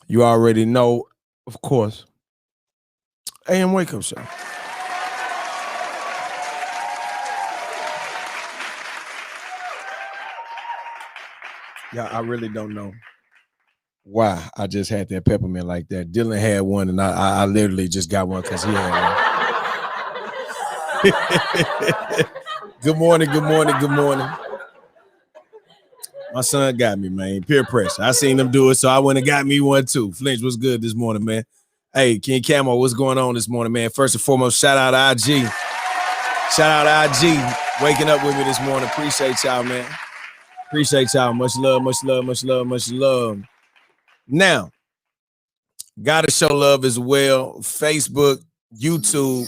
You already know, of course, AM Wake Up Show. Yeah, I really don't know why I just had that peppermint like that. Dylan had one, and I literally just got one because he had one. Good morning, good morning, good morning. My son got me, man. Peer pressure. I seen him do it, so I went and got me one too. Flinch, what's good this morning, man? Hey, King Camo, what's going on this morning, man? First and foremost, shout out to IG. Shout out to IG. Waking up with me this morning. Appreciate y'all, man. Appreciate y'all. Much love, much love, much love, much love. Now, gotta show love as well. Facebook, YouTube,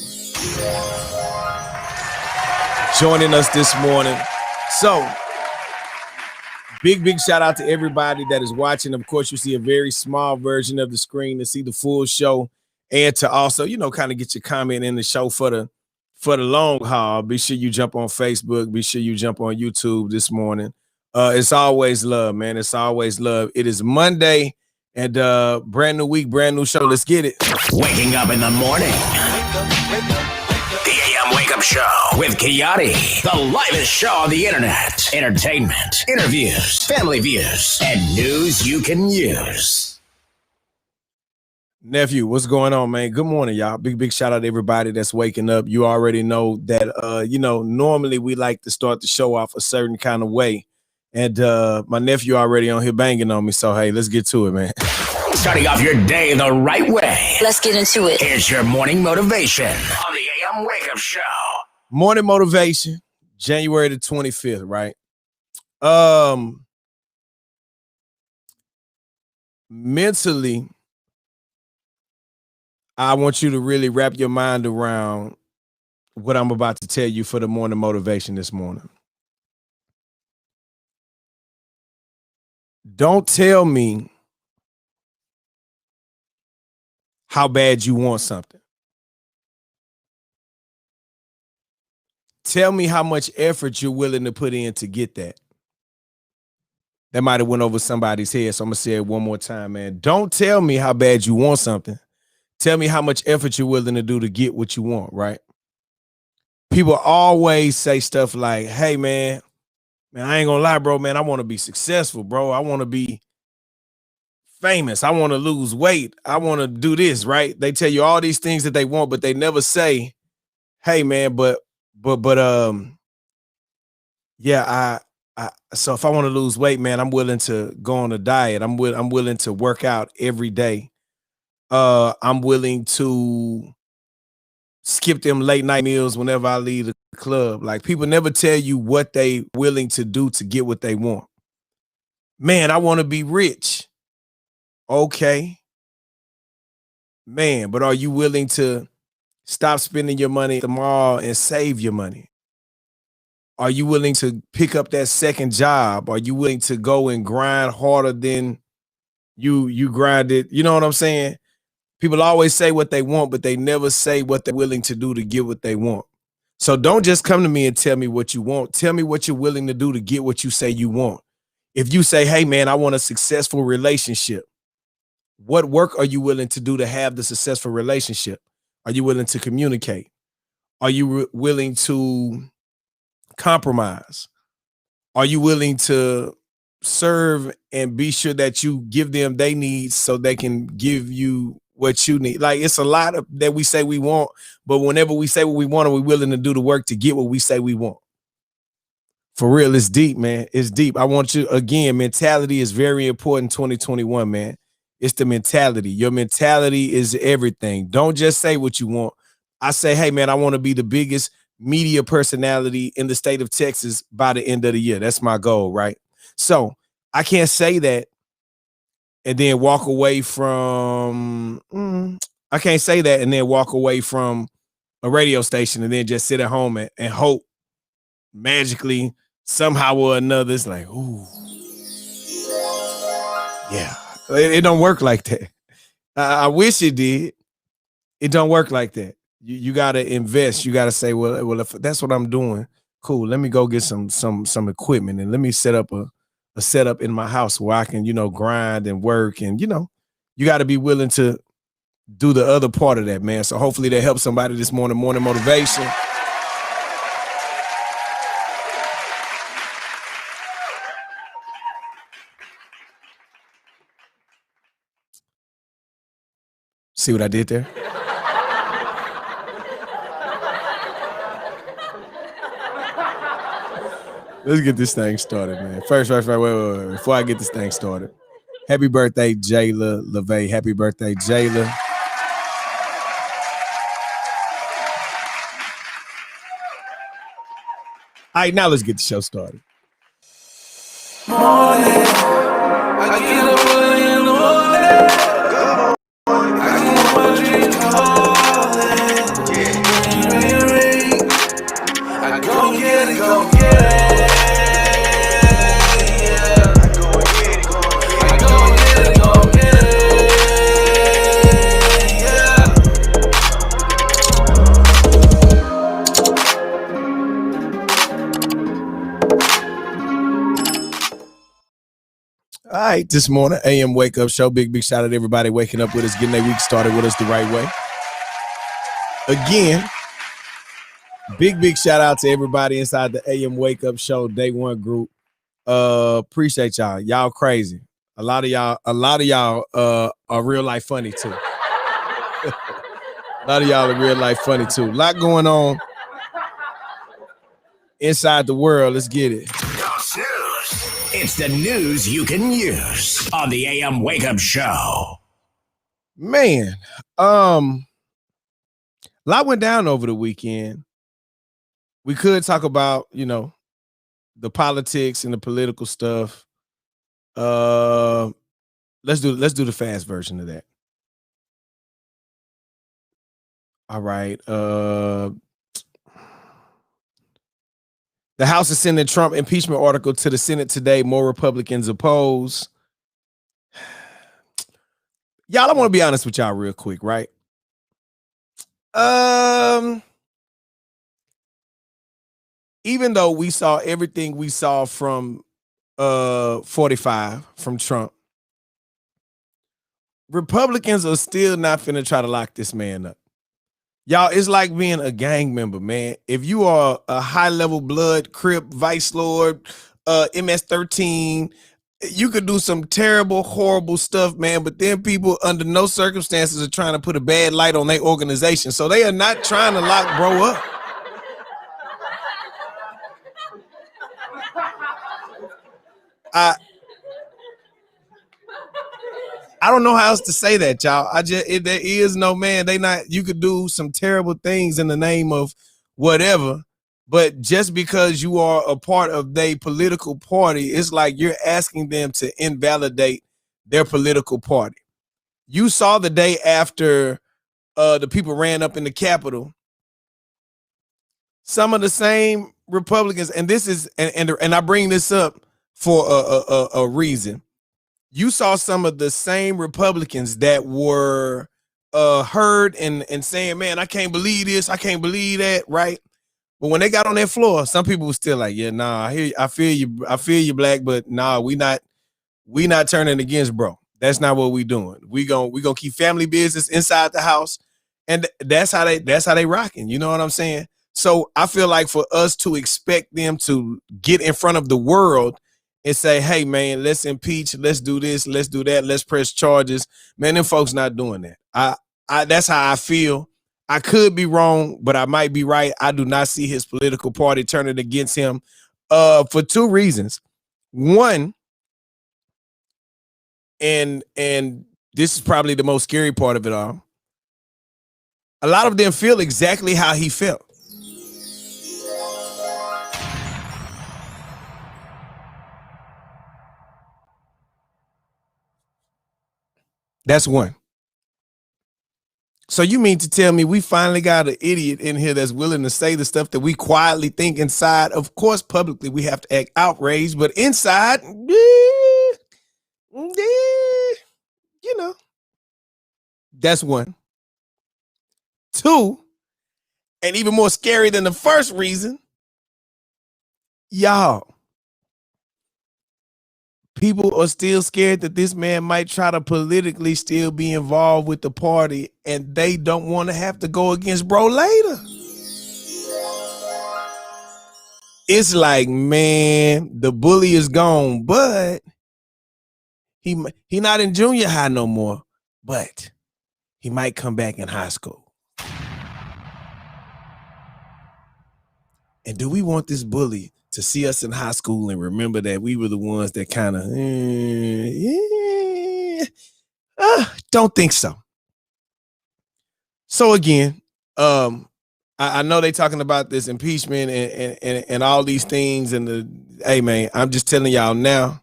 joining us this morning. So, big shout out to everybody that is watching. Of course, you see a very small version of the screen to see the full show and to also, kind of get your comment in the show for the long haul. Be sure you jump on Facebook. Be sure you jump on YouTube this morning. It's always love, man. It's always love. It is Monday and brand new week, brand new show. Let's get it. Waking up in the morning. The AM Wake Up Show with Kiati, the livest show on the internet. Entertainment, interviews, family views, and news you can use. Nephew, what's going on, man? Good morning, y'all. Big shout out to everybody that's waking up. You already know that, normally we like to start the show off a certain kind of way. And my nephew already on here banging on me. So, hey, let's get to it, man. Starting off your day the right way. Let's get into it. Here's your morning motivation on the AM Wake Up Show. Morning motivation, January the 25th, right? Mentally, I want you to really wrap your mind around what I'm about to tell you for the morning motivation this morning. Don't tell me how bad you want something. Tell me how much effort you're willing to put in to get that. That might have went over somebody's head, so I'm going to say it one more time, man. Don't tell me how bad you want something. Tell me how much effort you're willing to do to get what you want, right? People always say stuff like, hey, man, I ain't gonna lie, bro, man, I want to be successful, bro. I want to be famous. I want to lose weight. I want to do this, right? They tell you all these things that they want, but they never say, hey, man, yeah, so if I want to lose weight, man, I'm willing to go on a diet. I'm willing to work out every day. I'm willing to skip them late night meals whenever I leave the club. Like, people never tell you what they willing to do to get what they want. Man, I want to be rich. Okay. Man, but are you willing to stop spending your money at the mall and save your money? Are you willing to pick up that second job? Are you willing to go and grind harder than you grinded? You know what I'm saying? People always say what they want, but they never say what they're willing to do to get what they want. So don't just come to me and tell me what you want. Tell me what you're willing to do to get what you say you want. If you say, hey, man, I want a successful relationship, what work are you willing to do to have the successful relationship? Are you willing to communicate? Are you willing to compromise? Are you willing to serve and be sure that you give them their needs so they can give you what you need? Like, it's a lot of that we say we want, but whenever we say what we want, are we willing to do the work to get what we say we want? For real, it's deep, man. It's deep. I want you, again, mentality is very important 2021, man. It's the mentality. Your mentality is everything. Don't just say what you want. I say, hey, man, I want to be the biggest media personality in the state of Texas by the end of the year. That's my goal, right? So I can't say that and then walk away from, I can't say that and then walk away from a radio station and then just sit at home and hope magically somehow or another it's like, ooh, yeah. It don't work like that. I wish it did. It don't work like that. You got to invest. You got to say, well, if that's what I'm doing, cool. Let me go get some equipment and let me set up a setup in my house where I can, grind and work and, you got to be willing to do the other part of that, man. So hopefully that helps somebody this morning motivation. See what I did there? Let's get this thing started, man. First, wait. Before I get this thing started, happy birthday, Jayla LeVay. Happy birthday, Jayla. All right, now let's get the show started. Morning, I get up early in the morning. I get my dream calling. Ring. I go get it, go get it. Yeah. I go get it, go get it. Yeah. All right, this morning, AM Wake Up Show. Big shout out to everybody waking up with us, getting their week started with us the right way. Again, big shout out to everybody inside the AM Wake Up Show Day One group. Appreciate y'all. Y'all crazy. A lot of y'all are real life funny too. A lot of y'all are real life funny too. A lot going on inside the world. Let's get it. It's the news you can use on the AM Wake Up Show. Man, a lot went down over the weekend. We could talk about, the politics and the political stuff. Let's do the fast version of that. All right. The House is sending Trump impeachment article to the Senate today. More Republicans oppose. Y'all, I want to be honest with y'all real quick, right? Even though we saw everything we saw from 45 from Trump, Republicans are still not finna try to lock this man up. Y'all, it's like being a gang member, man. If you are a high-level blood, Crip, Vice Lord, MS-13, you could do some terrible, horrible stuff, man, but then people under no circumstances are trying to put a bad light on their organization. So they are not trying to lock bro up. I don't know how else to say that, y'all. There is no, man. You could do some terrible things in the name of whatever, but just because you are a part of their political party, it's like you're asking them to invalidate their political party. You saw the day after the people ran up in the Capitol, some of the same Republicans, and this is, and I bring this up for a reason. You saw some of the same Republicans that were heard and saying, man, I can't believe this, I can't believe that, right? But when they got on that floor, some people were still like, yeah, nah, I feel you, Black, but nah, we not turning against bro. That's not what we doing. We gonna keep family business inside the house, and that's how they rocking. You know what I'm saying? So I feel like for us to expect them to get in front of the world and say, hey, man, let's impeach, let's do this, let's do that, let's press charges. Man, them folks not doing that. I that's how I feel. I could be wrong, but I might be right. I do not see his political party turning against him for two reasons. One, and this is probably the most scary part of it all, a lot of them feel exactly how he felt. That's one. So you mean to tell me we finally got an idiot in here that's willing to say the stuff that we quietly think inside? Of course, publicly we have to act outraged, but inside, that's one. Two, and even more scary than the first reason, y'all, People are still scared that this man might try to politically still be involved with the party, and they don't want to have to go against bro later. It's like, man, the bully is gone, but he not in junior high no more, but he might come back in high school. And do we want this bully to see us in high school and remember that we were the ones that kind of, don't think so. So again, I know they talking about this impeachment and all these things. And hey, man, I'm just telling y'all now,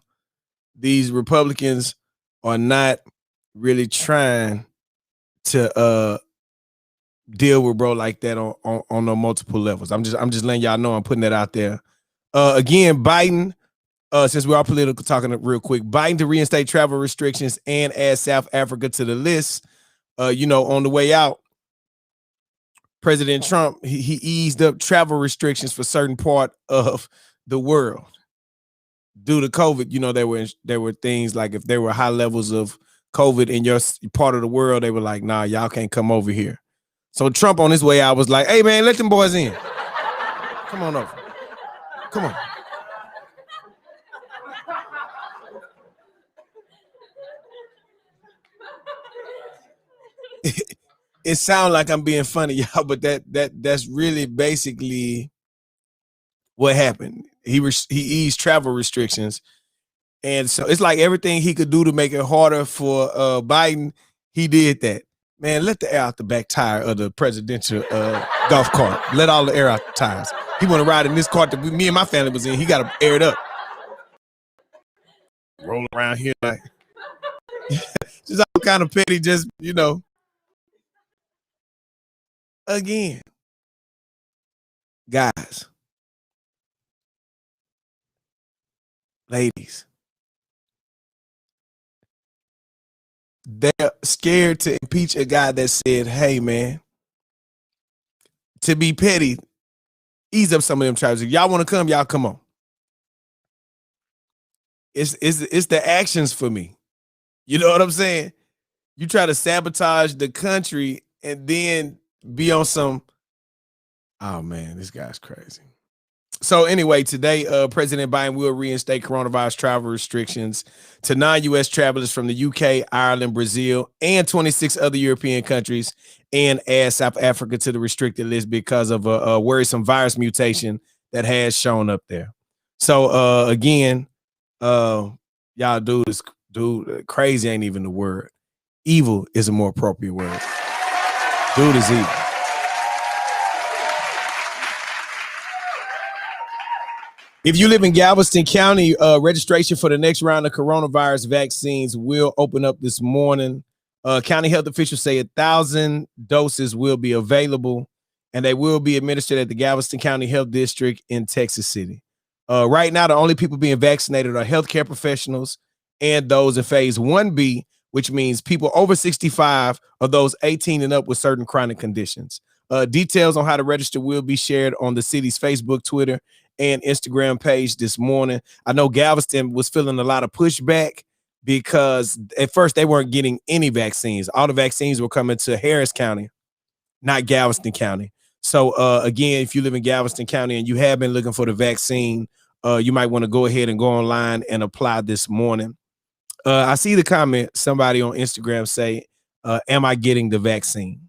these Republicans are not really trying to deal with bro like that on multiple levels. I'm just letting y'all know I'm putting that out there. Again, Biden, since we're all political, talking real quick, Biden to reinstate travel restrictions and add South Africa to the list. On the way out, President Trump, he eased up travel restrictions for certain part of the world due to COVID. There were things like if there were high levels of COVID in your part of the world, they were like, nah, y'all can't come over here. So Trump on his way out was like, hey, man, let them boys in. Come on over. Come on. It sounds like I'm being funny, y'all, but that's really basically what happened. He eased travel restrictions, and so it's like everything he could do to make it harder for Biden, he did that. Man, let the air out the back tire of the presidential golf cart. Let all the air out the tires. He want to ride in this cart that me and my family was in. He got to air it up. Rolling around here like just all kind of petty, just Again, guys, ladies, they're scared to impeach a guy that said, hey, man, to be petty, ease up some of them charges. If y'all want to come, y'all come on. It's the actions for me. You know what I'm saying? You try to sabotage the country and then be on some, oh man, this guy's crazy. So anyway, today, President Biden will reinstate coronavirus travel restrictions to non-U.S. travelers from the UK, Ireland, Brazil, and 26 other European countries, and add South Africa to the restricted list because of a worrisome virus mutation that has shown up there. So again, y'all, dude, crazy ain't even the word. Evil is a more appropriate word. Dude is evil. If you live in Galveston County, registration for the next round of coronavirus vaccines will open up this morning. County health officials say 1,000 doses will be available, and they will be administered at the Galveston County Health District in Texas City. Right now, the only people being vaccinated are healthcare professionals and those in phase 1B, which means people over 65 or those 18 and up with certain chronic conditions. Details on how to register will be shared on the city's Facebook, Twitter, and Instagram page this morning. I know Galveston was feeling a lot of pushback because at first they weren't getting any vaccines. All the vaccines were coming to Harris County, not Galveston County. So again, if you live in Galveston County and you have been looking for the vaccine, you might want to go ahead and go online and apply this morning. I see the comment, somebody on Instagram say, am I getting the vaccine?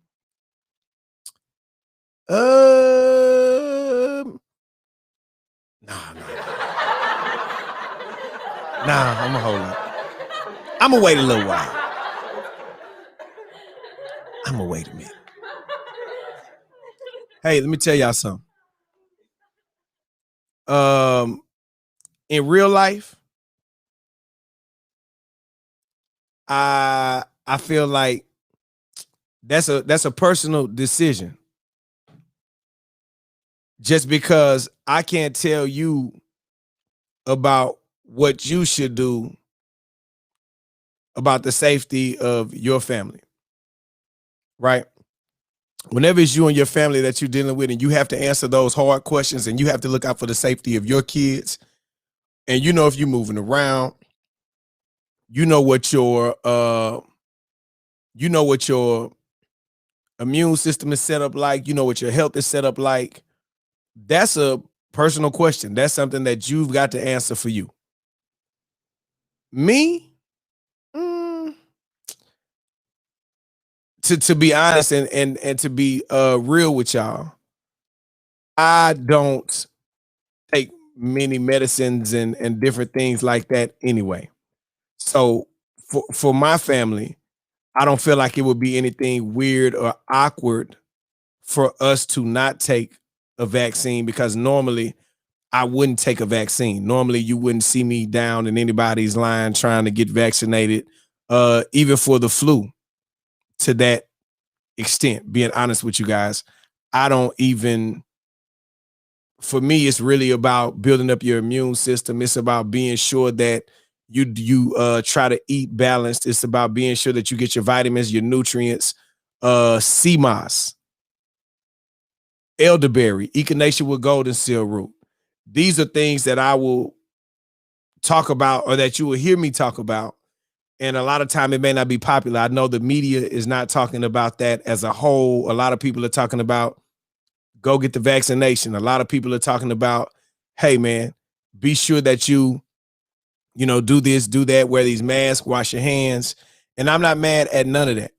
Nah, I'm gonna hold up. I'm gonna wait a little while. I'm gonna wait a minute. Hey, let me tell y'all something. In real life, I feel like that's a personal decision. Just because I can't tell you about what you should do about the safety of your family, right? Whenever it's you and your family that you're dealing with and you have to answer those hard questions and you have to look out for the safety of your kids, and if you're moving around you know what your immune system is set up like, you know what your health is set up like. That's a personal question. That's something that you've got to answer for you. Me, to be honest and to be real with y'all, I don't take many medicines and different things like that anyway. So for my family, I don't feel like it would be anything weird or awkward for us to not take a vaccine, because normally I wouldn't take a vaccine. Normally you wouldn't see me down in anybody's line trying to get vaccinated, even for the flu, to that extent. Being honest with you guys, I don't even, for me, it's really about building up your immune system. It's about being sure that you try to eat balanced. It's about being sure that you get your vitamins, your nutrients, sea moss, elderberry, echinacea with golden seal root. These are things that I will talk about, or that you will hear me talk about. And a lot of time it may not be popular. I know the media is not talking about that as a whole. A lot of people are talking about go get the vaccination. A lot of people are talking about, hey man, be sure that you do this, do that, wear these masks, wash your hands. And I'm not mad at none of that.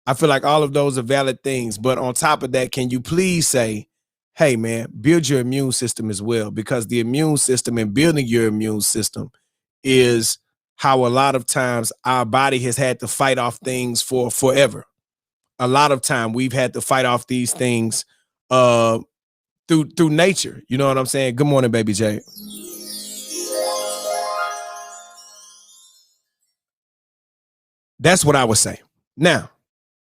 I feel like all of those are valid things. But on top of that, can you please say, hey man, build your immune system as well? Because the immune system and building your immune system is how a lot of times our body has had to fight off things for forever. A lot of time we've had to fight off these things through nature. You know what I'm saying? Good morning, baby Jay. That's what I would say. Now,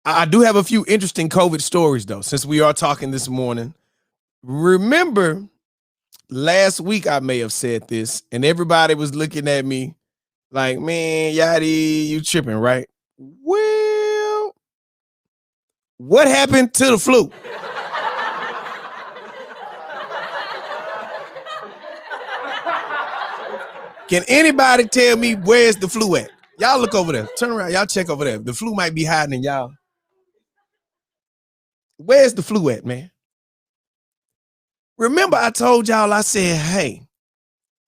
I do have a few interesting COVID stories though, since we are talking this morning. Remember last week I may have said this and everybody was looking at me like, man, Yachty, you tripping, right? Well, what happened to the flu? Can anybody tell me where's the flu at? Y'all look over there. Turn around. Y'all check over there. The flu might be hiding in y'all. Where's the flu at, man? Remember I told y'all, I said, hey,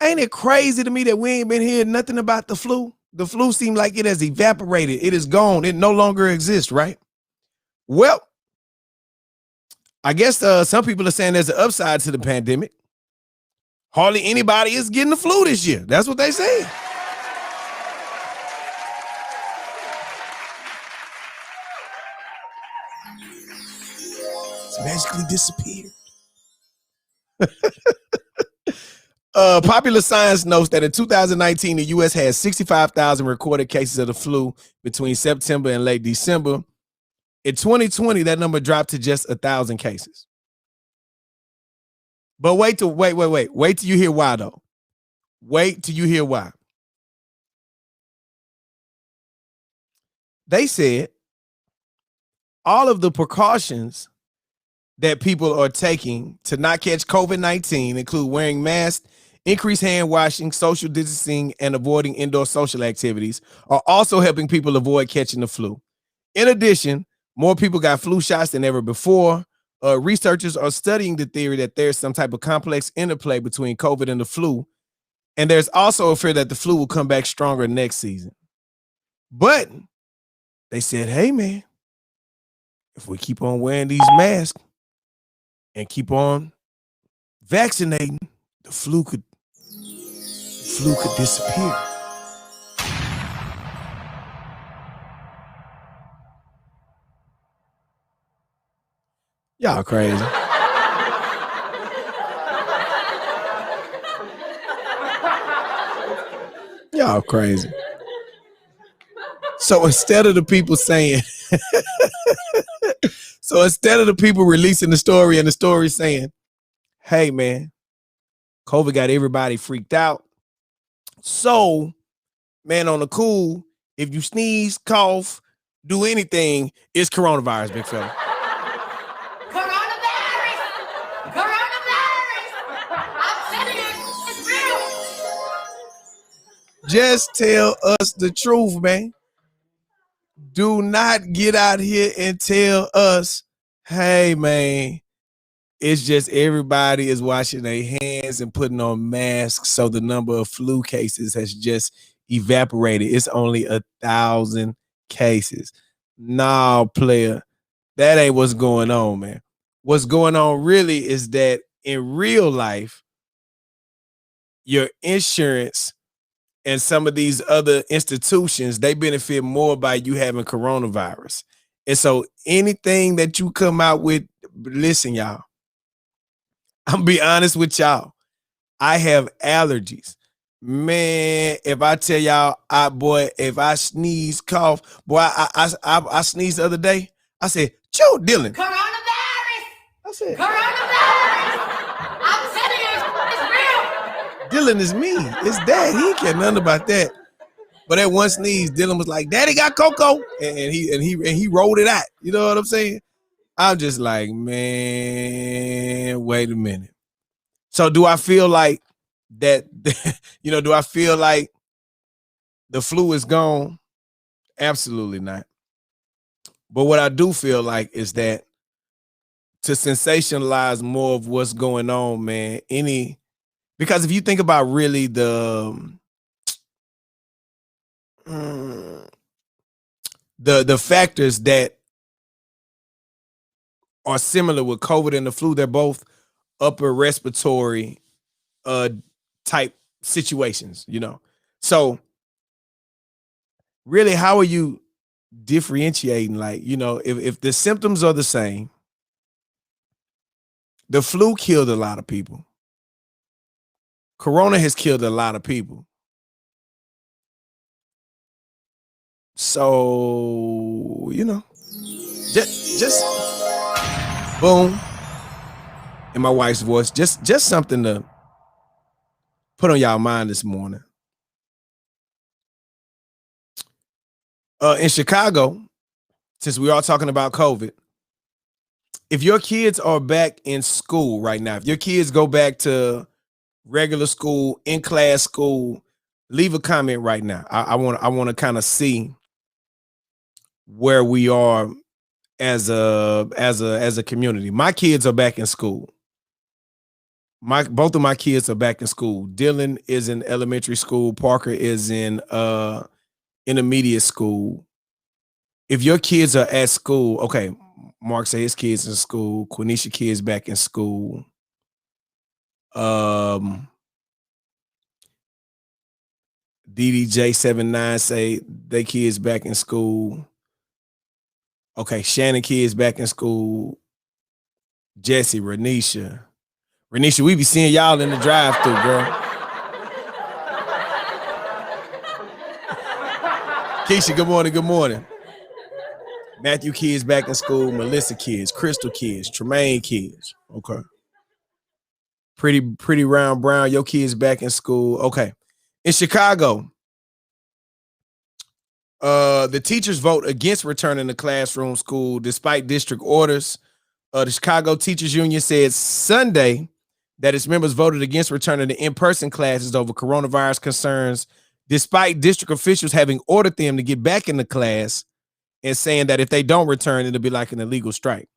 ain't it crazy to me that we ain't been hearing nothing about the flu? The flu seemed like it has evaporated. It is gone. It no longer exists, right? Well, I guess some people are saying there's an upside to the pandemic. Hardly anybody is getting the flu this year. That's what they say. It's magically disappeared. Popular Science notes that in 2019, the U.S. had 65,000 recorded cases of the flu between September and late December. In 2020, that number dropped to just 1,000 cases. But wait till you hear why, though. Wait till you hear why. They said all of the precautions that people are taking to not catch COVID-19 include wearing masks, increased hand washing, social distancing, and avoiding indoor social activities are also helping people avoid catching the flu. In addition, more people got flu shots than ever before. Researchers are studying the theory that there's some type of complex interplay between COVID and the flu. And there's also a fear that the flu will come back stronger next season. But they said, hey, man, if we keep on wearing these masks and keep on vaccinating, the flu could disappear. Y'all crazy. Y'all crazy. So instead of the people saying, so instead of the people releasing the story and the story saying, hey, man, COVID got everybody freaked out. So, man, on the cool, if you sneeze, cough, do anything, it's coronavirus, big fella. Just tell us the truth, man. Do not get out here and tell us, hey, man, it's just everybody is washing their hands and putting on masks, so the number of flu cases has just evaporated. It's only 1,000 cases. Nah, player, that ain't what's going on, man. What's going on really is that in real life, your insurance and some of these other institutions, they benefit more by you having coronavirus. And so anything that you come out with, listen, y'all, I'm be honest with y'all. I have allergies. Man, if I tell y'all, if I sneeze, cough, boy, I sneezed the other day. I said, Joe Dylan. Coronavirus! I said, Coronavirus! I'm telling you, it's real. Dylan is me. It's dad. He ain't care nothing about that. But at one sneeze, Dylan was like, Daddy got cocoa. And he rolled it out. You know what I'm saying? I'm just like, man, wait a minute. So do I feel like that, do I feel like the flu is gone? Absolutely not. But what I do feel like is that to sensationalize more of what's going on, man, because if you think about really the factors that are similar with COVID and the flu, they're both upper respiratory type situations, So really, how are you differentiating? Like, if the symptoms are the same, the flu killed a lot of people. Corona has killed a lot of people. So, just boom. In my wife's voice, just something to put on y'all mind this morning. In Chicago, since we are talking about COVID, if your kids are back in school right now, if your kids go back to regular school, in-class school, leave a comment right now. I want to kind of see where we are as a community. My kids are back in school. Both of my kids are back in school. Dylan is in elementary school. Parker is in intermediate school. If your kids are at school, okay, Mark say his kids in school. Quenisha kids back in school. DDJ79 say they kids back in school. Okay, Shannon kids back in school. Jesse, Renisha, we be seeing y'all in the drive-thru, girl. Keisha, good morning, good morning. Matthew kids back in school. Melissa kids, Crystal kids, Tremaine kids. Okay. Pretty round brown, your kids back in school. Okay. In Chicago, the teachers vote against returning to classroom school despite district orders. The Chicago Teachers Union said Sunday that its members voted against returning to in-person classes over coronavirus concerns, despite district officials having ordered them to get back into class and saying that if they don't return, it'll be like an illegal strike.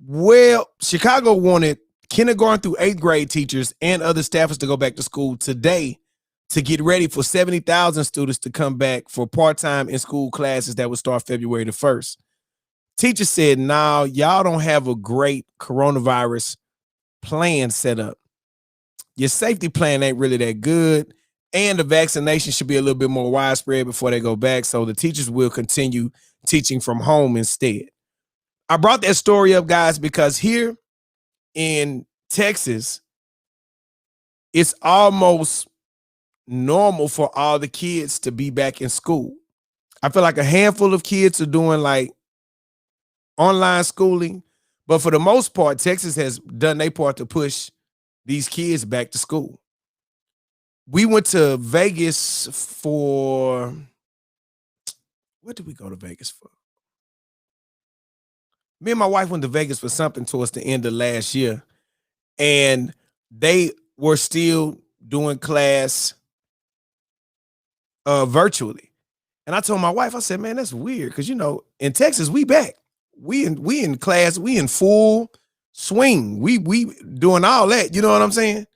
Well, Chicago wanted kindergarten through 8th grade teachers and other staffers to go back to school today to get ready for 70,000 students to come back for part-time in-school classes that would start February the 1st. Teachers said, "Now y'all don't have a great coronavirus plan set up. Your safety plan ain't really that good, and the vaccination should be a little bit more widespread before they go back, so the teachers will continue teaching from home instead." I brought that story up, guys, because here in Texas, it's almost normal for all the kids to be back in school. I feel like a handful of kids are doing like online schooling, but for the most part, Texas has done their part to push these kids back to school. We went to Vegas for, what did we go to Vegas for? Me and my wife went to Vegas for something towards the end of last year, and they were still doing class virtually. And I told my wife, I said, man, that's weird. Cause in Texas, we back. We in class, we in full swing. We doing all that. You know what I'm saying?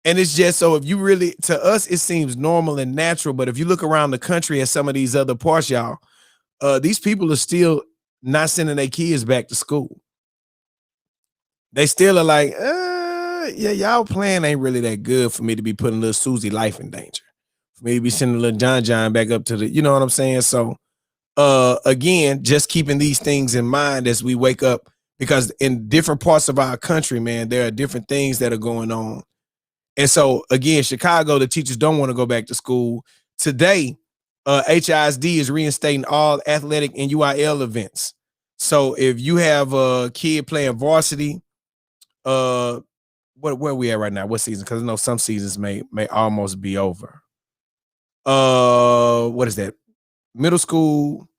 And it's just so if you really, to us, it seems normal and natural. But if you look around the country at some of these other parts, y'all, these people are still not sending their kids back to school. They still are like, yeah, y'all plan ain't really that good for me to be putting little Susie life in danger. For me to be sending little John back up to the, you know what I'm saying? So again, just keeping these things in mind as we wake up, because in different parts of our country, man, there are different things that are going on. And so again, Chicago, the teachers don't want to go back to school. Today, HISD is reinstating all athletic and UIL events. So if you have a kid playing varsity, where are we at right now? What season? Because I know some seasons may almost be over. What is that? Middle school,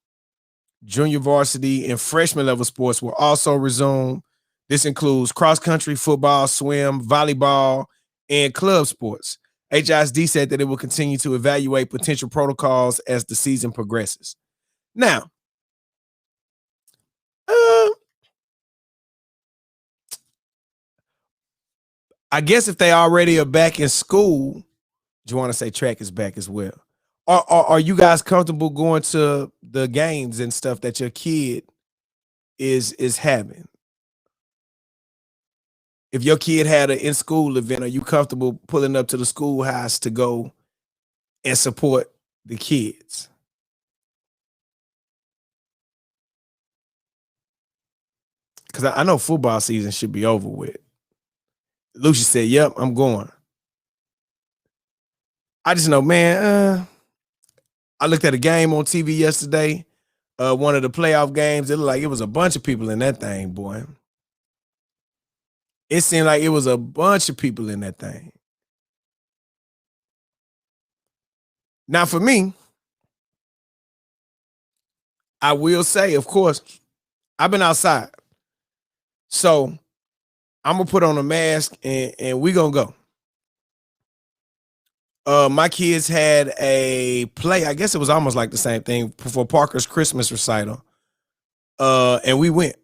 junior varsity, and freshman level sports will also resume. This includes cross country, football, swim, volleyball, and club sports. HISD said that it will continue to evaluate potential protocols as the season progresses. Now, I guess if they already are back in school, you want to say track is back as well. Are you guys comfortable going to the games and stuff that your kid is having? If your kid had an in-school event, are you comfortable pulling up to the schoolhouse to go and support the kids? Because I know football season should be over with. Lucy said, yep, I'm going. I just know, man, I looked at a game on TV yesterday, one of the playoff games. It looked like it was a bunch of people in that thing, boy. It seemed like it was a bunch of people in that thing. Now, for me, I will say, of course, I've been outside. So I'm going to put on a mask and we're going to go. My kids had a play. I guess it was almost like the same thing for Parker's Christmas recital. And we went.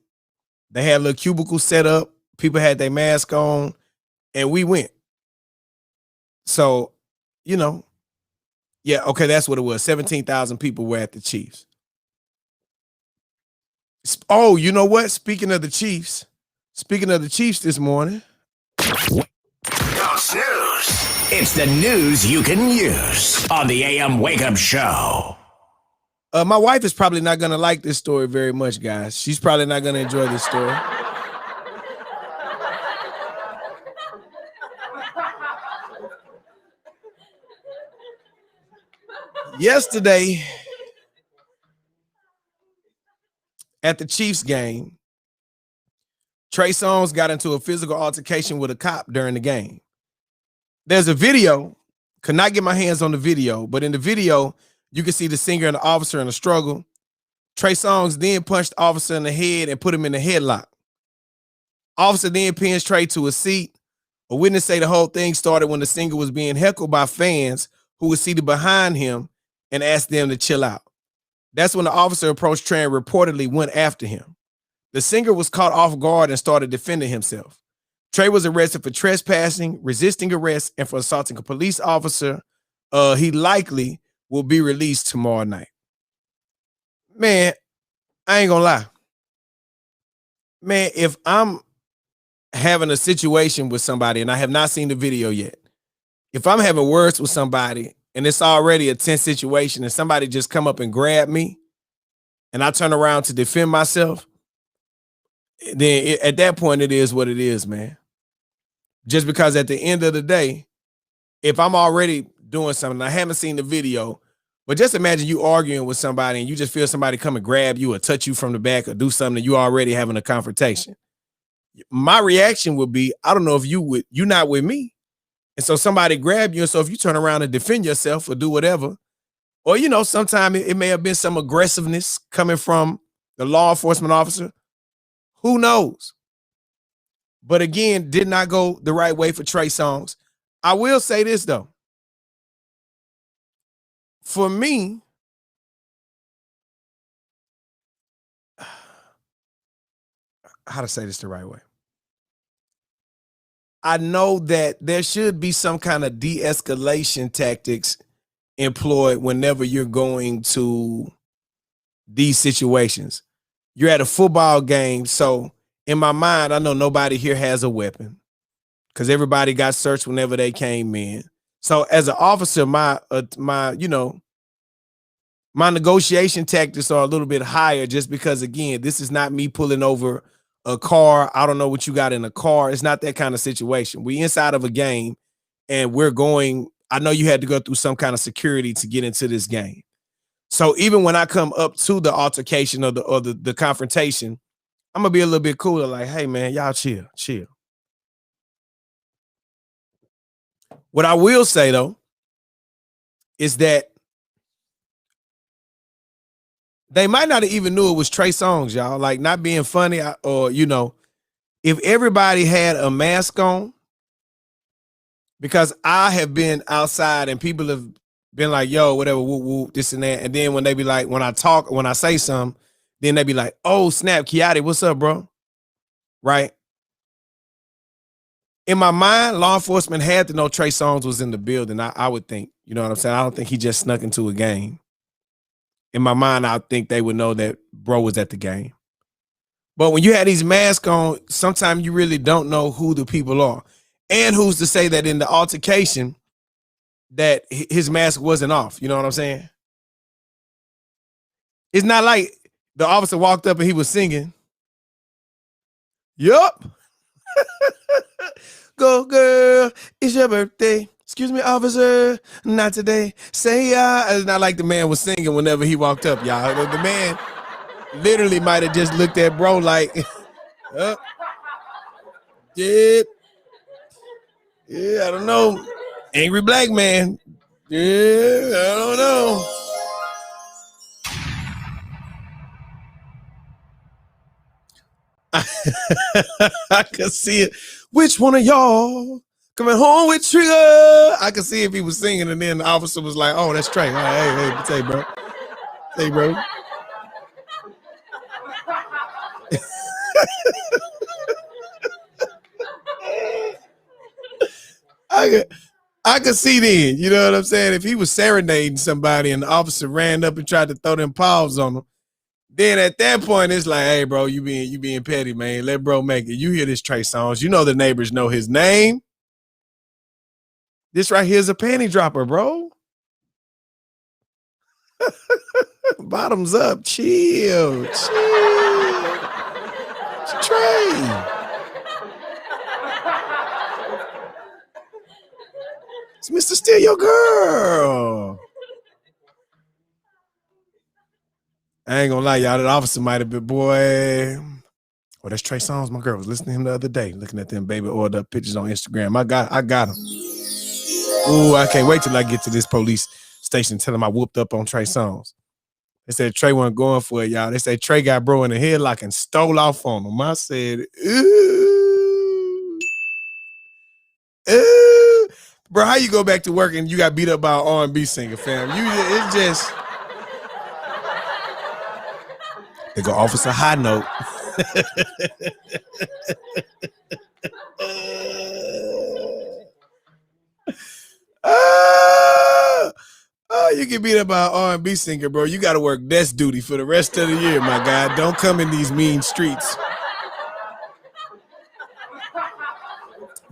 They had a little cubicle set up. People had their mask on, and we went. So, yeah, okay, that's what it was. 17,000 people were at the Chiefs. Oh, you know what? Speaking of the Chiefs this morning. Don't snooze. It's the news you can use on the AM Wake Up Show. My wife is probably not going to like this story very much, guys. She's probably not going to enjoy this story. Yesterday, at the Chiefs game, Trey Songz got into a physical altercation with a cop during the game. There's a video. Could not get my hands on the video, but in the video, you can see the singer and the officer in a struggle. Trey Songz then punched the officer in the head and put him in the headlock. Officer then pins Trey to a seat. A witness say the whole thing started when the singer was being heckled by fans who were seated behind him and asked them to chill out. That's when the officer approached Trey and reportedly went after him. The singer was caught off guard and started defending himself. Trey was arrested for trespassing, resisting arrest, and for assaulting a police officer. He likely will be released tomorrow night. Man, I ain't gonna lie. Man, if I'm having a situation with somebody and I have not seen the video yet, if I'm having words with somebody and it's already a tense situation and somebody just come up and grab me and I turn around to defend myself, then at that point, it is what it is, man. Just because at the end of the day, if I'm already doing something, I haven't seen the video, but just imagine you arguing with somebody and you just feel somebody come and grab you or touch you from the back or do something and you already having a confrontation. My reaction would be, I don't know if you're not with me. And so somebody grab you. And so if you turn around and defend yourself or do whatever, or, sometimes it may have been some aggressiveness coming from the law enforcement officer. Who knows? But again, did not go the right way for Trey Songz. I will say this, though. for me, how to say this the right way? I know that there should be some kind of de-escalation tactics employed whenever you're going to these situations. You're at a football game, so in my mind, I know nobody here has a weapon because everybody got searched whenever they came in. So as an officer, my negotiation tactics are a little bit higher just because, again, this is not me pulling over a car. I don't know what you got in a car. It's not that kind of situation. We inside of a game and we're going, I know you had to go through some kind of security to get into this game. So even when I come up to the altercation or the confrontation, I'm gonna be a little bit cooler, like, hey man, y'all chill. What I will say though is that they might not have even knew it was Trey Songz, y'all. Like, not being funny, or if everybody had a mask on, because I have been outside and people have been like, yo, whatever, woo, woo, this and that. And then when they be like, when I say something, then they be like, oh, snap, Kiati, what's up, bro? Right? In my mind, law enforcement had to know Trey Songz was in the building. I would think, you know what I'm saying? I don't think he just snuck into a game. In my mind, I think they would know that bro was at the game. But when you had these masks on, sometimes you really don't know who the people are. And who's to say that in the altercation that his mask wasn't off? You know what I'm saying? It's not like the officer walked up and he was singing. Yup. Go girl, it's your birthday. Excuse me, officer, not today. Say it's not like the man was singing whenever he walked up, y'all. The man literally might have just looked at bro like, yeah, I don't know. Angry black man. Yeah, I don't know. I could see it. Which one of y'all coming home with Trigger? I could see if he was singing, and then the officer was like, "Oh, that's Trey." All right, hey, bro. Hey, bro. I could see then, you know what I'm saying? If he was serenading somebody and the officer ran up and tried to throw them paws on him, then at that point it's like, hey, bro, you being petty, man. Let bro make it. You hear this Trey Songz. You know the neighbors know his name. This right here is a panty dropper, bro. Bottoms up. Chill. It's Trey. It's Mr. Steal Your Girl. I ain't gonna lie, y'all. That officer might have been, boy. Oh, that's Trey Songz. My girl was listening to him the other day, looking at them baby oiled up pictures on Instagram. I got him. Ooh, I can't wait till I get to this police station and tell him I whooped up on Trey Songz. They said Trey wasn't going for it, y'all. They said Trey got bro in the headlock and stole off on him. I said, ooh. Bro, how you go back to work and you got beat up by an R&B singer, fam? It's just... They go, officer, high note. You get beat up by an R&B singer, bro. You got to work desk duty for the rest of the year, my guy. Don't come in these mean streets.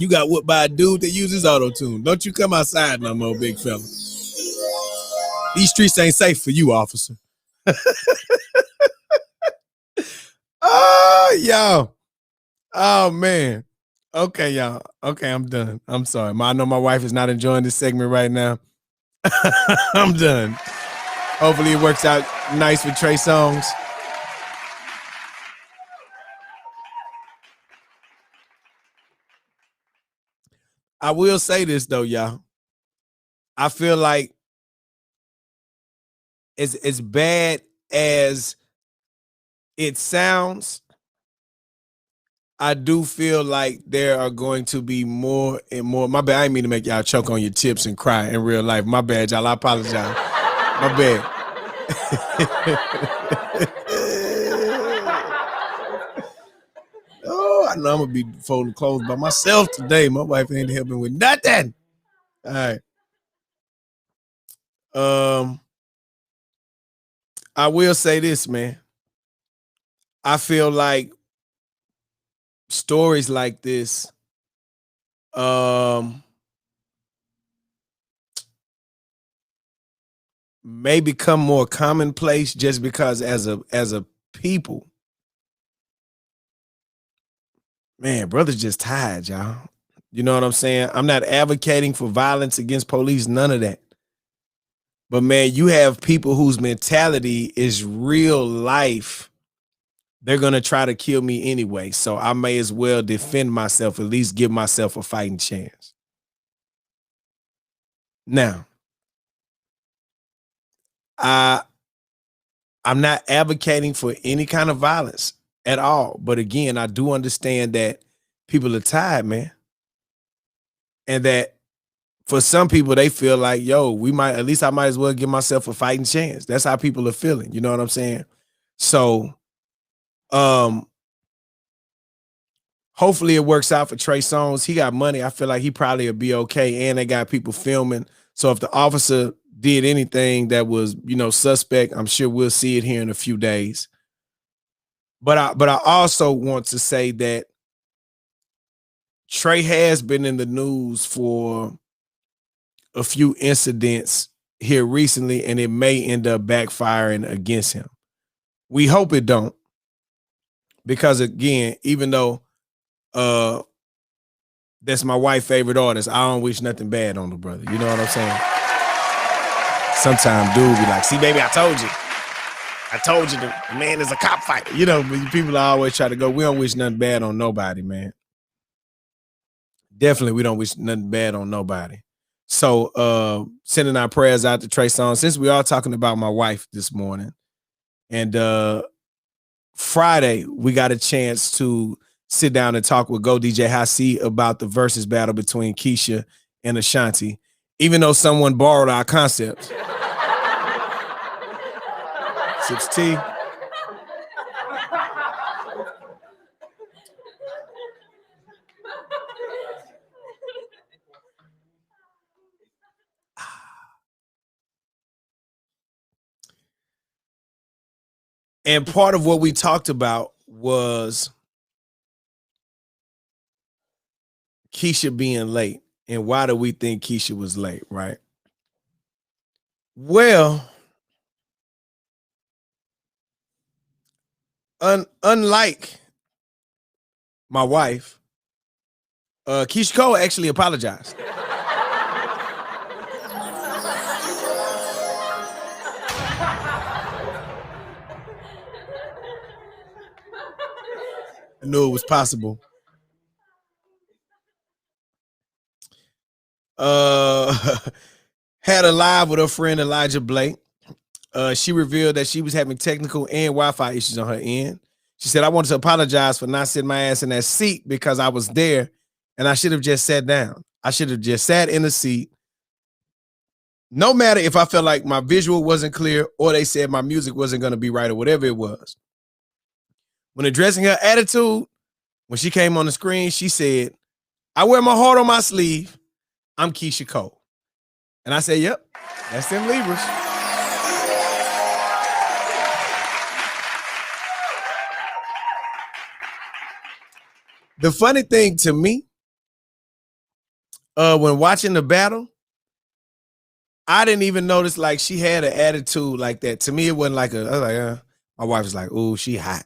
You got whooped by a dude that uses auto-tune. Don't you come outside no more, big fella. These streets ain't safe for you, officer. Oh, y'all. Oh, man. Okay, y'all. Okay, I'm done. I'm sorry. I know my wife is not enjoying this segment right now. I'm done. Hopefully it works out nice with Trey Songz. I will say this, though, y'all. I feel like as bad as it sounds, I do feel like there are going to be more and more. My bad, I didn't mean to make y'all choke on your chips and cry in real life. My bad, y'all. I apologize. My bad. Oh, I know I'm gonna be folding clothes by myself today. My wife ain't helping with nothing. All right. I will say this, man. I feel like stories like this may become more commonplace just because as a people, man, brothers just tired, y'all. You know what I'm saying? I'm not advocating for violence against police, none of that. But man, you have people whose mentality is real life. They're gonna try to kill me anyway, so I may as well defend myself, at least give myself a fighting chance. Now, I'm not advocating for any kind of violence at all. But again, I do understand that people are tired, man. And that for some people, they feel like, yo, at least I might as well give myself a fighting chance. That's how people are feeling. You know what I'm saying? So hopefully it works out for Trey Songz. He got money. I feel like he probably will be okay. And they got people filming. So if the officer did anything that was, suspect, I'm sure we'll see it here in a few days. But I also want to say that Trey has been in the news for a few incidents here recently, and it may end up backfiring against him. We hope it don't, because again, even though that's my wife's favorite artist, I don't wish nothing bad on the brother. You know what I'm saying? Sometimes dude be like, see, baby, I told you. The man is a cop fighter. But people always try to go, we don't wish nothing bad on nobody, man. Definitely, we don't wish nothing bad on nobody. So sending our prayers out to Trey Songz, since we are talking about my wife this morning. And Friday, we got a chance to sit down and talk with Go DJ Hasi about the versus battle between Keisha and Ashanti, even though someone borrowed our concept. Sips tea. And part of what we talked about was Keisha being late. And why do we think Keisha was late, right? Well, unlike my wife, Keisha Cole actually apologized. I knew it was possible. Had a live with her friend Elijah Blake. She revealed that she was having technical and Wi-Fi issues on her end. She said, I wanted to apologize for not sitting my ass in that seat because I was there and I should have just sat down. I should have just sat in the seat. No matter if I felt like my visual wasn't clear or they said my music wasn't going to be right or whatever it was. When addressing her attitude, when she came on the screen, she said, I wear my heart on my sleeve. I'm Keisha Cole. And I said, yep, that's them Libras. The funny thing to me, when watching the battle, I didn't even notice like she had an attitude like that. To me, it wasn't like I was like, my wife was like, oh, she hot.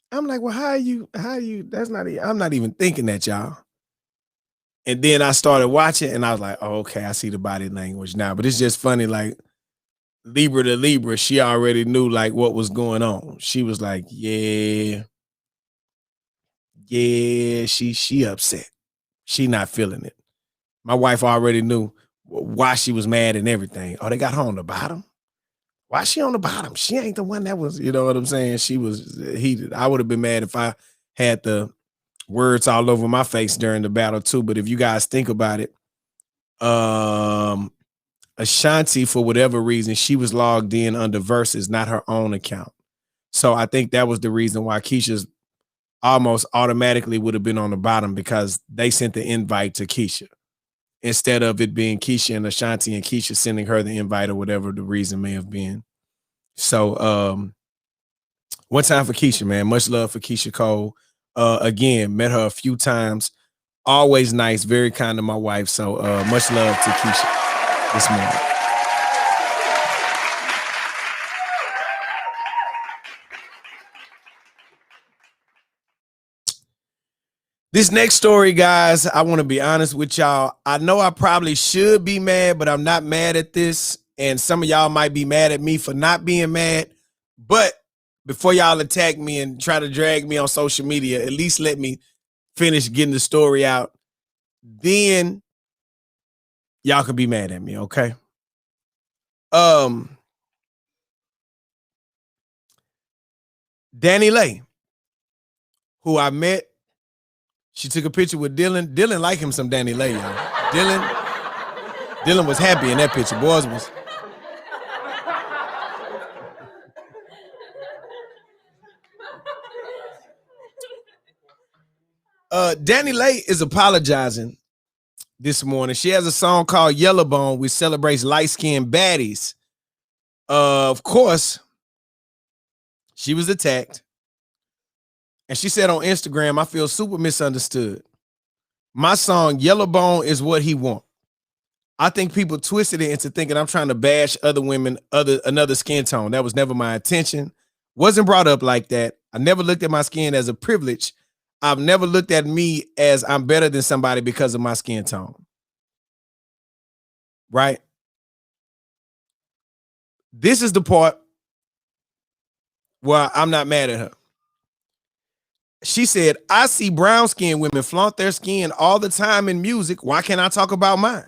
I'm like, well, how are you, that's not, I'm not even thinking that, y'all. And then I started watching and I was like, oh, okay, I see the body language now. But it's just funny, like Libra to Libra, she already knew like what was going on. She was like, yeah, she upset. She not feeling it. My wife already knew why she was mad and everything. Oh, they got her on the bottom? Why is she on the bottom? She ain't the one that was, you know what I'm saying? She was heated. I would have been mad if I had the words all over my face during the battle too. But if you guys think about it, Ashanti, for whatever reason, she was logged in under Versus, not her own account. So I think that was the reason why Keisha's almost automatically would have been on the bottom, because they sent the invite to Keisha instead of it being Keisha and Ashanti and Keisha sending her the invite or whatever the reason may have been. So one time for Keisha, man. Much love for Keisha Cole. Again, met her a few times. Always nice, very kind to my wife. So much love to Keisha this morning. This next story, guys, I want to be honest with y'all. I know I probably should be mad, but I'm not mad at this. And some of y'all might be mad at me for not being mad. But before y'all attack me and try to drag me on social media, at least let me finish getting the story out. Then y'all can be mad at me, okay? Danny Lay, who I met, she took a picture with Dylan. Dylan liked him some Danny Lay, y'all. Dylan was happy in that picture. Boys was. Danny Lay is apologizing this morning. She has a song called Yellowbone, which celebrates light-skinned baddies. Of course, she was attacked. And she said on Instagram, I feel super misunderstood. My song, Yellowbone, is what he want. I think people twisted it into thinking I'm trying to bash other women, another skin tone. That was never my intention. Wasn't brought up like that. I never looked at my skin as a privilege. I've never looked at me as I'm better than somebody because of my skin tone. Right? This is the part where I'm not mad at her. She said, I see brown-skinned women flaunt their skin all the time in music. Why can't I talk about mine?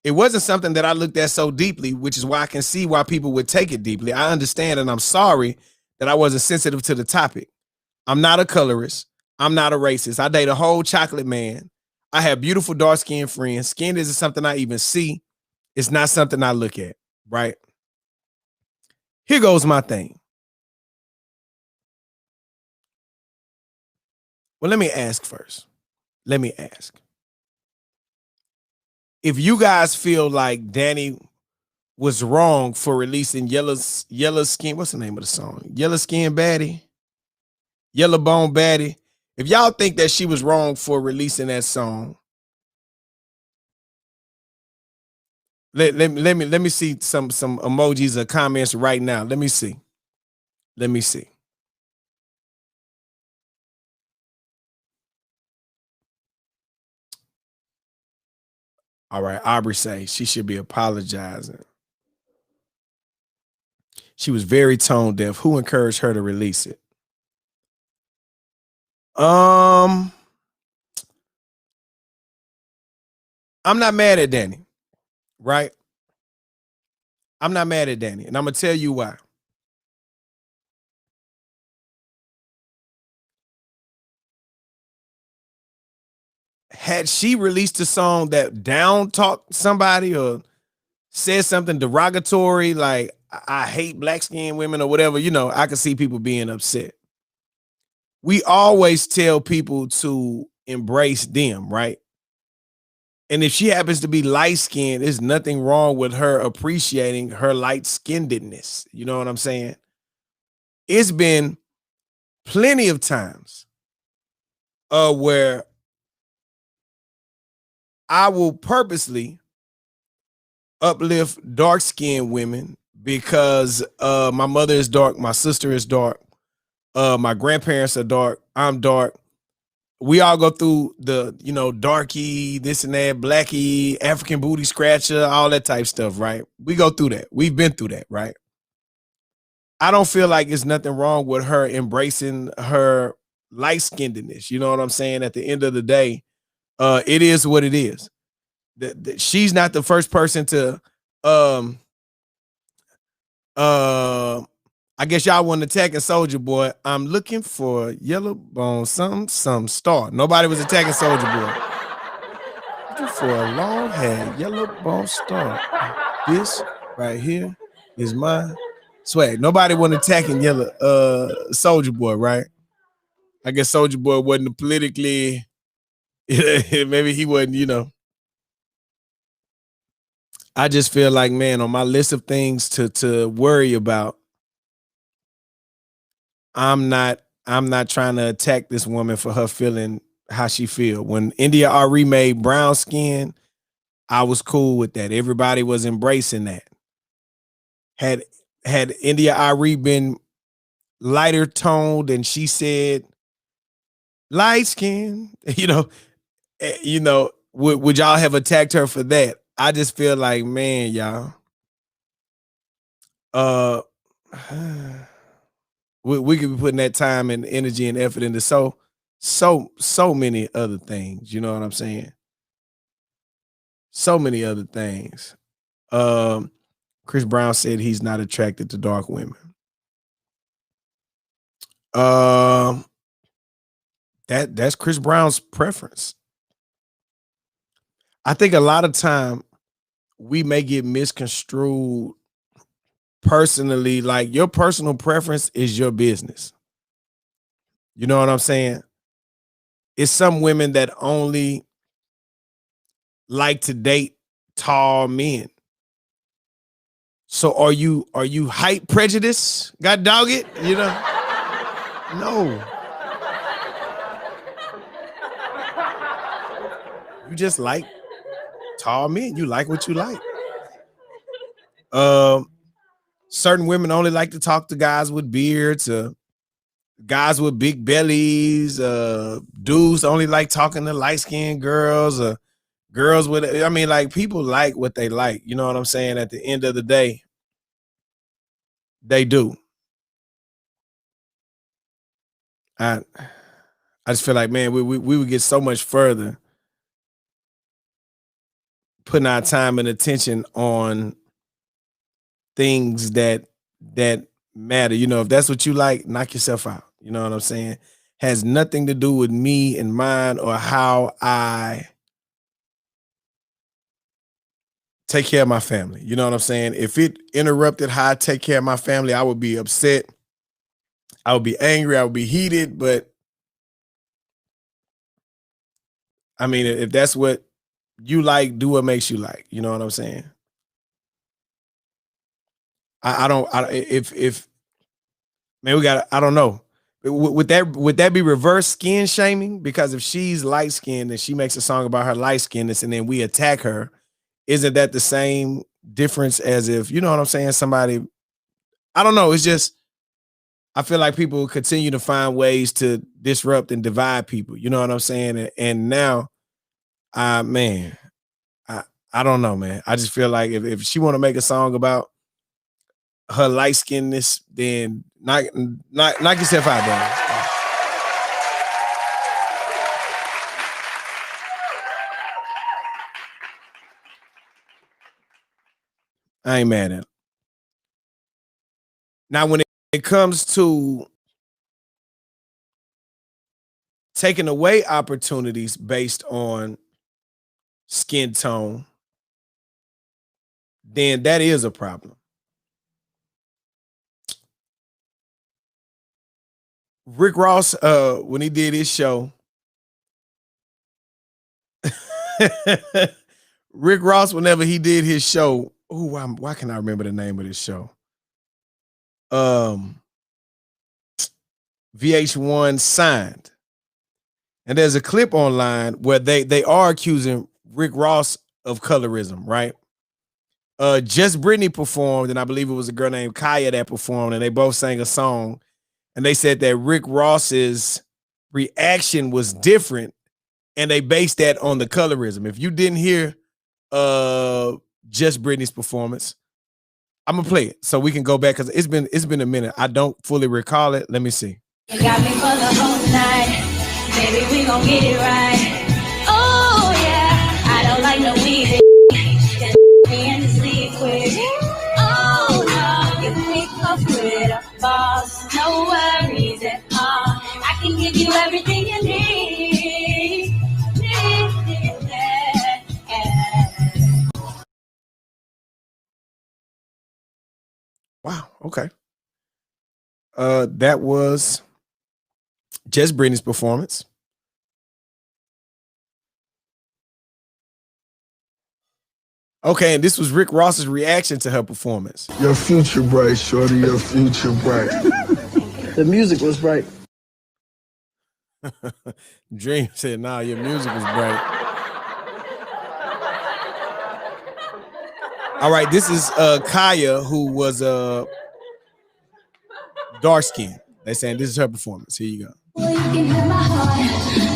It wasn't something that I looked at so deeply, which is why I can see why people would take it deeply. I understand, and I'm sorry that I wasn't sensitive to the topic. I'm not a colorist. I'm not a racist. I date a whole chocolate man. I have beautiful dark-skinned friends. Skin isn't something I even see. It's not something I look at, right? Here goes my thing. Well, let me ask first. Let me ask. If you guys feel like Danny was wrong for releasing Yellow Skin, what's the name of the song? Yellow Skin Baddie? Yellowbone Baddie. If y'all think that she was wrong for releasing that song, let me see some emojis or comments right now. Let me see. All right, Aubrey say she should be apologizing. She was very tone deaf. Who encouraged her to release it? I'm not mad at Danny, right? I'm not mad at Danny, and I'm gonna tell you why. Had she released a song that down talked somebody or said something derogatory, like I hate black skinned women or whatever, I could see people being upset. We always tell people to embrace them, right? And if she happens to be light skinned, there's nothing wrong with her appreciating her light skinnedness. You know what I'm saying? It's been plenty of times where I will purposely uplift dark-skinned women because my mother is dark, my sister is dark, my grandparents are dark, I'm dark. We all go through the, darky, this and that, blacky, African booty scratcher, all that type stuff, right? We go through that. We've been through that, right? I don't feel like there's nothing wrong with her embracing her light-skinnedness. You know what I'm saying? At the end of the day, it is what it is. She's not the first person to I guess y'all want to attack a Soldier Boy. I'm looking for Yellowbone some star. Nobody was attacking Soldier Boy. Looking for a long hair Yellowbone star. This right here is my swag. Nobody wasn't attacking Yellow Soulja Boy, right? I guess Soulja Boy wasn't politically maybe he wasn't, I just feel like, man, on my list of things to worry about, I'm not trying to attack this woman for her feeling how she feel. When India Ari made brown skin, I was cool with that. Everybody was embracing that. Had India Ari been lighter toned and she said light skin, would y'all have attacked her for that? I just feel like, man, y'all, we could be putting that time and energy and effort into so many other things. You know what I'm saying? So many other things. Chris Brown said he's not attracted to dark women. That's Chris Brown's preference. I think a lot of time we may get misconstrued personally, like your personal preference is your business. You know what I'm saying? It's some women that only like to date tall men. So are you height prejudice? God dog it? No. You just like tall men. You like what you like. Certain women only like to talk to guys with beards, guys with big bellies, dudes only like talking to light-skinned girls, girls with, people like what they like. You know what I'm saying? At the end of the day, they do. I just feel like, man, we would get so much further putting our time and attention on things that matter. If that's what you like, knock yourself out. You know what I'm saying? Has nothing to do with me and mine or how I take care of my family. You know what I'm saying? If it interrupted how I take care of my family, I would be upset. I would be angry. I would be heated. But if that's what you like, do what makes you like. You know what I'm saying? I don't know. Would that be reverse skin shaming? Because if she's light skinned and she makes a song about her light skinness and then we attack her, isn't that the same difference as if, you know what I'm saying? Somebody, I don't know. It's just, I feel like people continue to find ways to disrupt and divide people. You know what I'm saying? And now, I don't know, man. I just feel like if she want to make a song about her light skinness, then knock yourself out, bro. I ain't mad at him. Now, when it comes to taking away opportunities based on skin tone, then that is a problem. Rick Ross, when he did his show, Rick Ross, whenever he did his show, why can I remember the name of this show? VH1 Signed. And there's a clip online where they are accusing Rick Ross of colorism, right? Just Brittany performed, and I believe it was a girl named Kaya that performed, and they both sang a song. And they said that Rick Ross's reaction was different, and they based that on the colorism. If you didn't hear Just Brittany's performance, I'm gonna play it so we can go back because it's been a minute. I don't fully recall it. Let me see. You got me for the whole night, baby. We gon' get it right. Oh yeah, I don't like no weed. And sleep with. Oh no, you pick up with a boss, no worries at all. I can give you everything you need. Okay. That was just Britney's performance. Okay, and this was Rick Ross's reaction to her performance. Your future bright, shorty, your future bright. The music was bright. Dream said, nah, your music was bright. All right, this is Kaya, who was dark skinned. They're saying this is her performance. Here you go. Boy, you can have my heart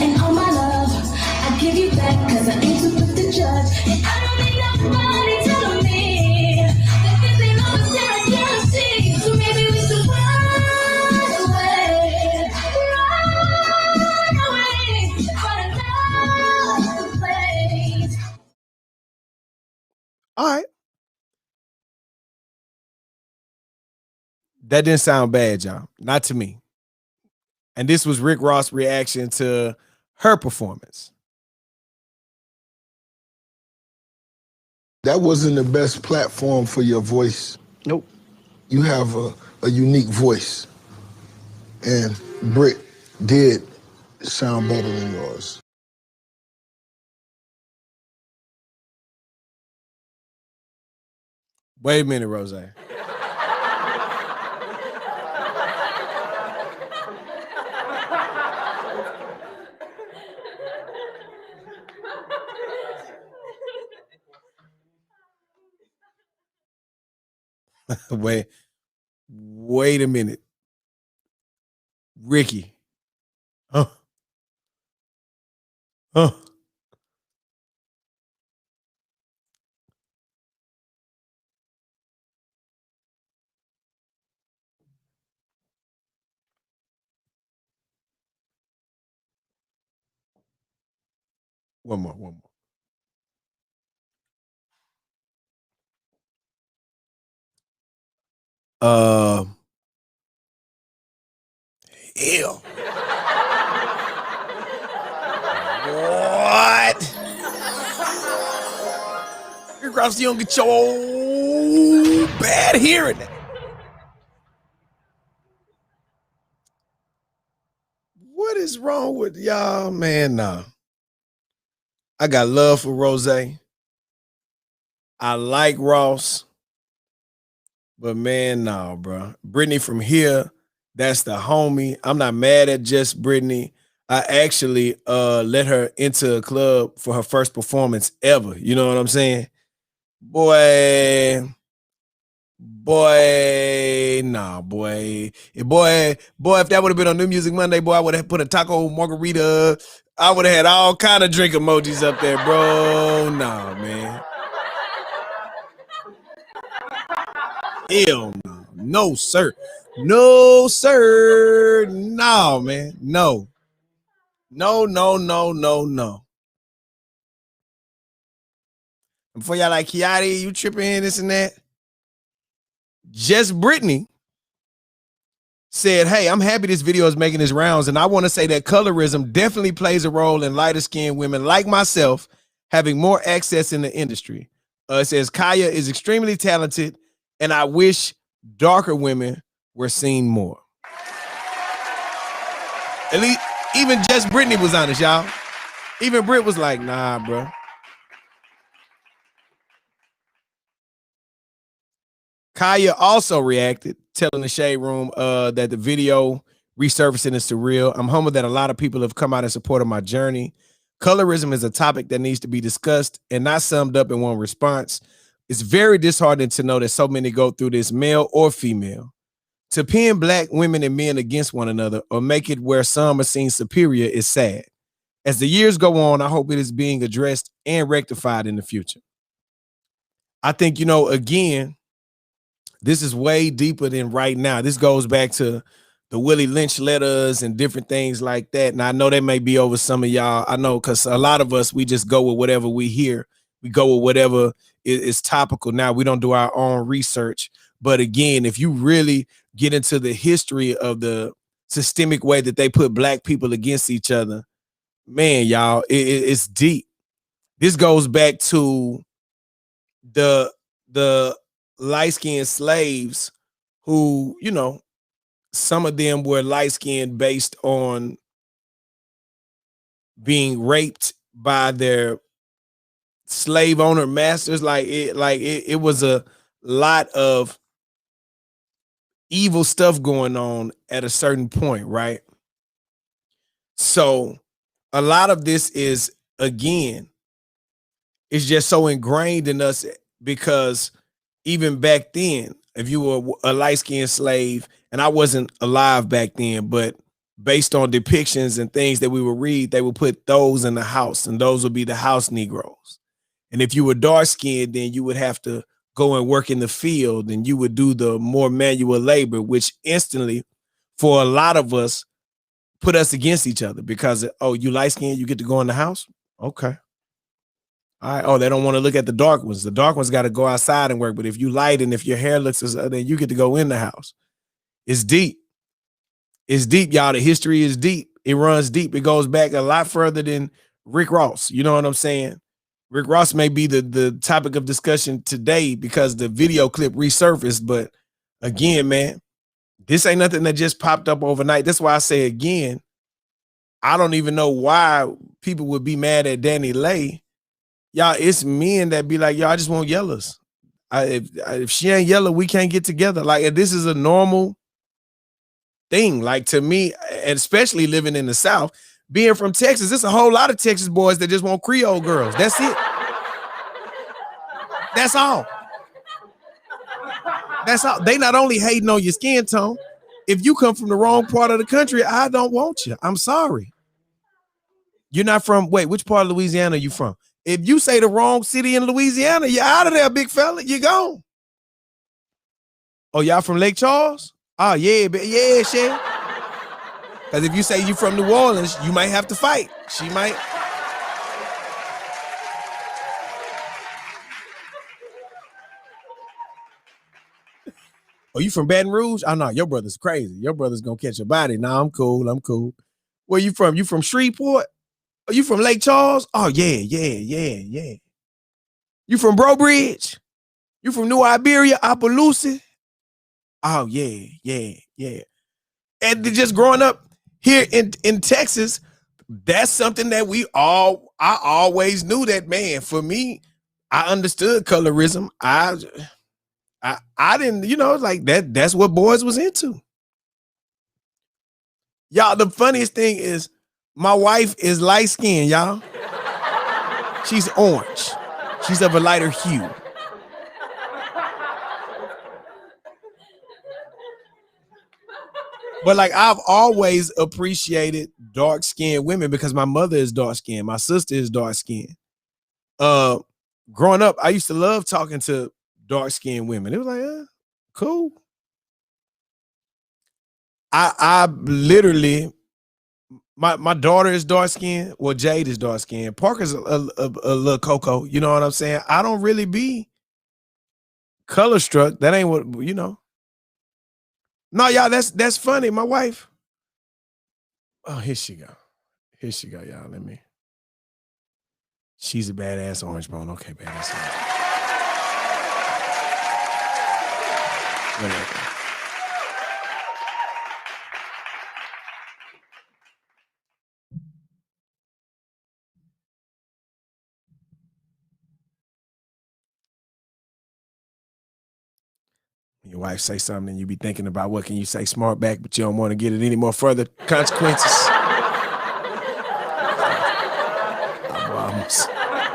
and all my love. I give you back because I ain't too quick to judge. And I don't need nobody telling me that this ain't all the I can't see. So maybe we should run away. Run away. Find another place. All right. That didn't sound bad, y'all. Not to me. And this was Rick Ross' reaction to her performance. That wasn't the best platform for your voice. Nope. You have a unique voice. And Brit did sound better than yours. Wait a minute, Rose. Wait a minute. Ricky. Huh. One more. Hell. What? Rick Ross, you don't get your bad hearing. What is wrong with y'all, man? Nah. I got love for Rose. I like Ross. But man, nah, bro. Brittany from here, that's the homie. I'm not mad at just Brittany. I actually let her into a club for her first performance ever. You know what I'm saying? Boy, nah, boy. Boy, if that would have been on New Music Monday, boy, I would have put a taco margarita. I would have had all kind of drink emojis up there, bro. Nah, man. Hell no. No, sir. No, sir. No, man. No. No. Before y'all like, Kiati, you tripping in this and that? Just Brittany said, hey, I'm happy this video is making its rounds, and I want to say that colorism definitely plays a role in lighter skinned women like myself having more access in the industry. It says Kaya is extremely talented, and I wish darker women were seen more. At least even just Brittany was honest, y'all. Even Britt was like, nah, bro. Kaya also reacted, telling the Shade Room that the video resurfacing is surreal. I'm humbled that a lot of people have come out in support of my journey. Colorism is a topic that needs to be discussed and not summed up in one response. It's very disheartening to know that so many go through this, male or female. To pin black women and men against one another or make it where some are seen superior is sad. As the years go on, I hope it is being addressed and rectified in the future. I think, again, this is way deeper than right now. This goes back to the Willie Lynch letters and different things like that. And I know that may be over some of y'all. I know because a lot of us, we just go with whatever we hear. We go with whatever is topical. Now, we don't do our own research. But again, if you really get into the history of the systemic way that they put black people against each other, man, y'all, it's deep. This goes back to the light-skinned slaves who, you know, some of them were light skinned based on being raped by their slave owner masters. It was a lot of evil stuff going on at a certain point, right? So a lot of this is, again, it's just so ingrained in us because even back then, if you were a light-skinned slave, and I wasn't alive back then, but based on depictions and things that we would read, they would put those in the house, and those would be the house Negroes. And if you were dark-skinned, then you would have to go and work in the field, and you would do the more manual labor, which instantly, for a lot of us, put us against each other because, oh, you light-skinned, you get to go in the house? Okay. All right. Oh, they don't want to look at the dark ones. The dark ones got to go outside and work. But if you light and if your hair looks, then you get to go in the house. It's deep. It's deep, y'all. The history is deep. It runs deep. It goes back a lot further than Rick Ross. You know what I'm saying? Rick Ross may be the topic of discussion today because the video clip resurfaced. But again, man, this ain't nothing that just popped up overnight. That's why I say again, I don't even know why people would be mad at Danny Lay. Y'all, it's men that be like, y'all, I just want yellows. If she ain't yellow, we can't get together. Like, this is a normal thing. Like, to me, and especially living in the South, being from Texas, there's a whole lot of Texas boys that just want Creole girls. That's it. That's all. That's all. They not only hating on your skin tone. If you come from the wrong part of the country, I don't want you. I'm sorry. You're not from, wait, which part of Louisiana are you from? If you say the wrong city in Louisiana, you're out of there, big fella. You're gone. Oh, y'all from Lake Charles? Oh, yeah, yeah, shit. Because if you say you're from New Orleans, you might have to fight. She might. Oh, you from Baton Rouge? Oh, no, your brother's crazy. Your brother's going to catch a body. No, I'm cool. I'm cool. Where you from? You from Shreveport? Are you from Lake Charles? Oh, yeah. You from Bro Bridge? You from New Iberia, Opelousas? Oh, yeah. And just growing up here in Texas, that's something that I always knew that, man. For me, I understood colorism. I didn't, like that's what boys was into. Y'all, the funniest thing is my wife is light skinned, y'all. She's orange. She's of a lighter hue. But like, I've always appreciated dark skinned women because my mother is dark skinned. My sister is dark skinned. Growing up, I used to love talking to dark skinned women. It was like, cool. I literally, my daughter is dark skinned. Well, Jade is dark skinned. Parker's a little cocoa. You know what I'm saying? I don't really be color struck. That ain't what, No, y'all, that's funny. My wife. Oh, here she go. Here she go, y'all. She's a badass orange bone. Okay, badass orange. Your wife say something and you be thinking about what can you say smart back, but you don't want to get it any more further consequences.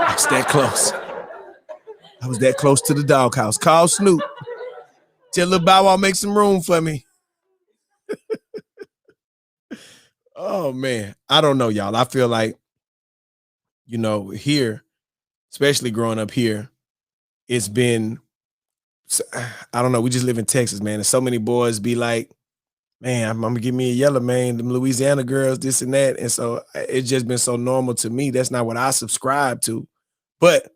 I was that close. I was that close to the doghouse. Call Snoop. Tell Lil Bow Wow make some room for me. Oh, man. I don't know, y'all. I feel like, here, especially growing up here, it's been, I don't know. We just live in Texas, man. And so many boys be like, man, I'm going to give me a yellow, man. Them Louisiana girls, this and that. And so it's just been so normal to me. That's not what I subscribe to. But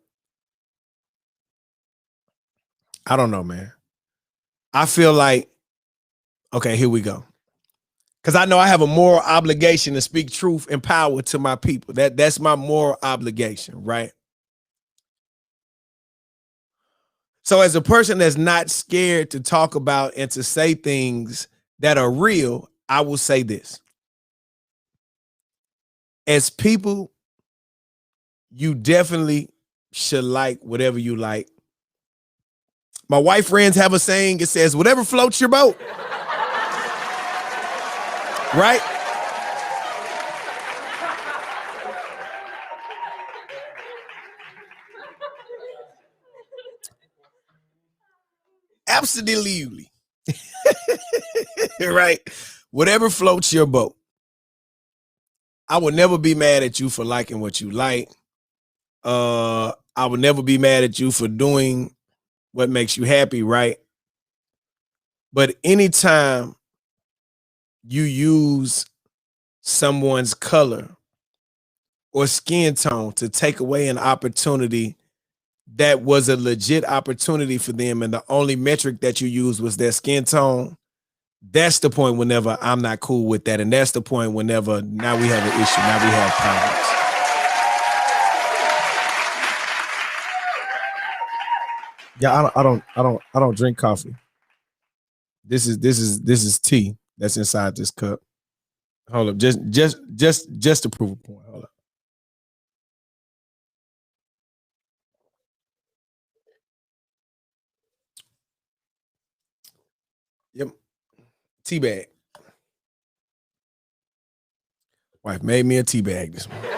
I don't know, man. I feel like, okay, here we go. Because I know I have a moral obligation to speak truth and power to my people. That's my moral obligation, right? So as a person that's not scared to talk about and to say things that are real, I will say this. As people, you definitely should like whatever you like. My white friends have a saying, it says, whatever floats your boat. Right? Absolutely. Right? Whatever floats your boat. I would never be mad at you for liking what you like. I would never be mad at you for doing what makes you happy, right? But anytime you use someone's color or skin tone to take away an opportunity that was a legit opportunity for them, and the only metric that you use was their skin tone, that's the point whenever I'm not cool with that. And that's the point whenever now we have an issue, now we have problems. Yeah, I don't drink coffee. This is tea that's inside this cup. Hold up, just to prove a point. Hold up. Yep, tea bag. Wife made me a tea bag this morning.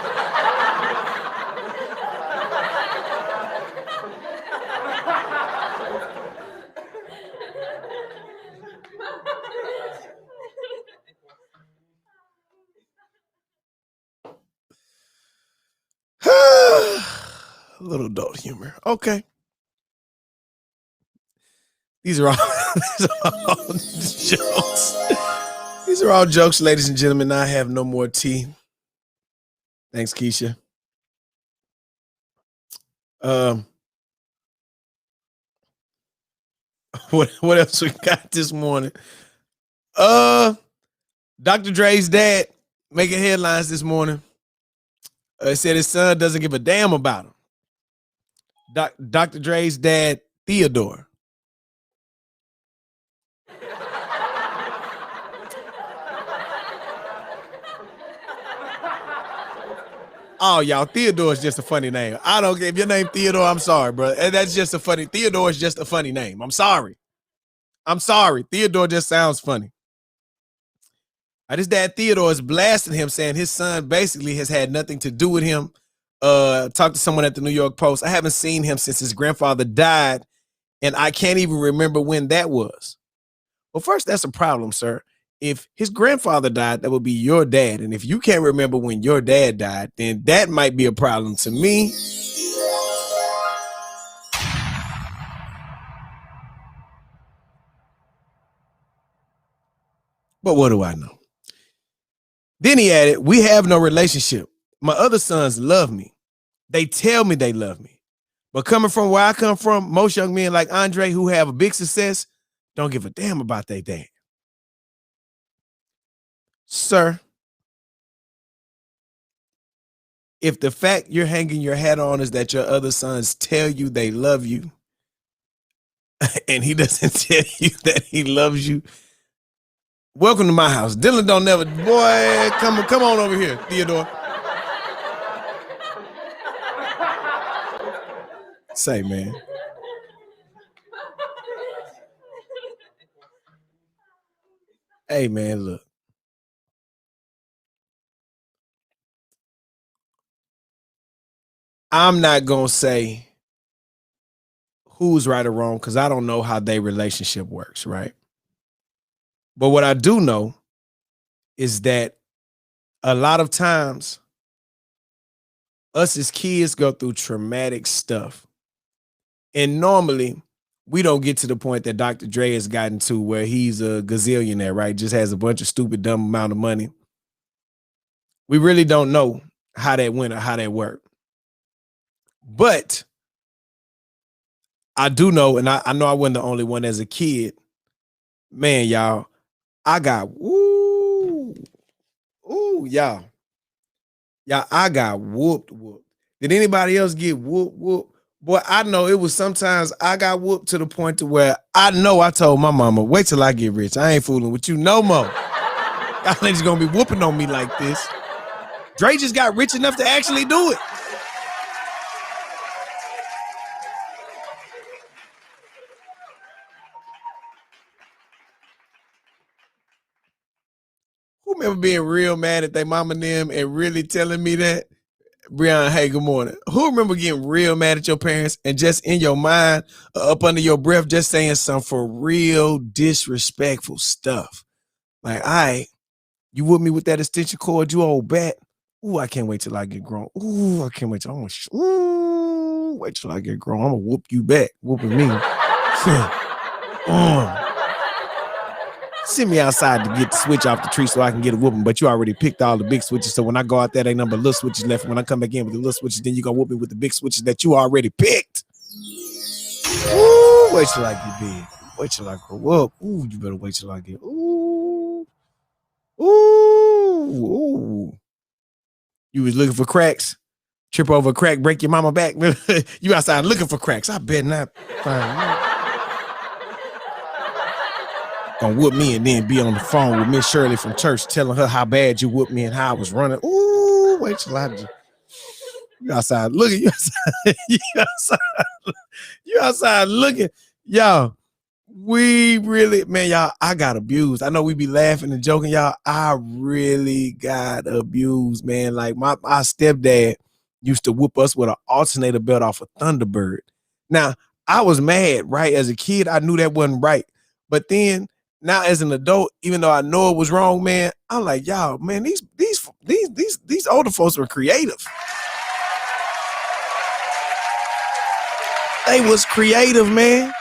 A little adult humor. Okay. These are all, these are all jokes. These are all jokes, ladies and gentlemen. I have no more tea. Thanks, Keisha. What else we got this morning? Dr. Dre's dad making headlines this morning. Said his son doesn't give a damn about him. Dr. Dre's dad, Theodore. Oh, y'all, Theodore is just a funny name. I don't care if your name Theodore. I'm sorry, bro. And that's just a funny. Theodore is just a funny name. I'm sorry. Theodore just sounds funny. His dad Theodore is blasting him, saying his son basically has had nothing to do with him. Talked to someone at the New York Post. I haven't seen him since his grandfather died, and I can't even remember when that was. Well, first, that's a problem, sir. If his grandfather died, that would be your dad. And if you can't remember when your dad died, then that might be a problem to me. But what do I know? Then he added, we have no relationship. My other sons love me. They tell me they love me. But coming from where I come from, most young men like Andre who have a big success don't give a damn about their dad. Sir, if the fact you're hanging your hat on is that your other sons tell you they love you, and he doesn't tell you that he loves you, welcome to my house. Dylan don't never, boy, come on over here, Theodore. Say, man. Hey, man, look. I'm not going to say who's right or wrong because I don't know how their relationship works, right? But what I do know is that a lot of times us as kids go through traumatic stuff. And normally we don't get to the point that Dr. Dre has gotten to where he's a gazillionaire, right? Just has a bunch of stupid, dumb amount of money. We really don't know how that went or how that worked. But I do know, and I know I wasn't the only one as a kid. Man, y'all, I got, y'all, I got whooped. Did anybody else get whooped? Boy, I know it was sometimes I got whooped to the point to where I know I told my mama, wait till I get rich. I ain't fooling with you no more. Y'all ain't gonna be whooping on me like this. Dre just got rich enough to actually do it. Who remember being real mad at their mama and them and really telling me that? Brianna, hey, good morning. Who remember getting real mad at your parents and just in your mind, up under your breath, just saying some for real disrespectful stuff? Like, all right, you with me with that extension cord, you old bat? Ooh, I can't wait till I get grown. Ooh, I can't wait till wait till I get grown. I'm gonna whoop you back, whooping me. Send me outside to get the switch off the tree so I can get a whooping, but you already picked all the big switches. So when I go out there, ain't nothing but little switches left. When I come back in with the little switches, then you gonna whoop me with the big switches that you already picked. Ooh, wait till I get big. Wait till I grow up. Ooh, you better wait till I get. Ooh. Ooh. You was looking for cracks, trip over a crack, break your mama back. You outside looking for cracks. I bet not find gonna whoop me and then be on the phone with Miss Shirley from church telling her how bad you whooped me and how I was running. Ooh, wait till I just. You outside looking. You outside, you outside looking. Y'all, we really, man, y'all, I got abused. I know we be laughing and joking, y'all. I really got abused, man. Like my stepdad used to whoop us with an alternator belt off a Thunderbird. Now, I was mad, right? As a kid, I knew that wasn't right. But then now as an adult, even though I know it was wrong, man, I'm like, y'all, man, these older folks were creative. They was creative, man.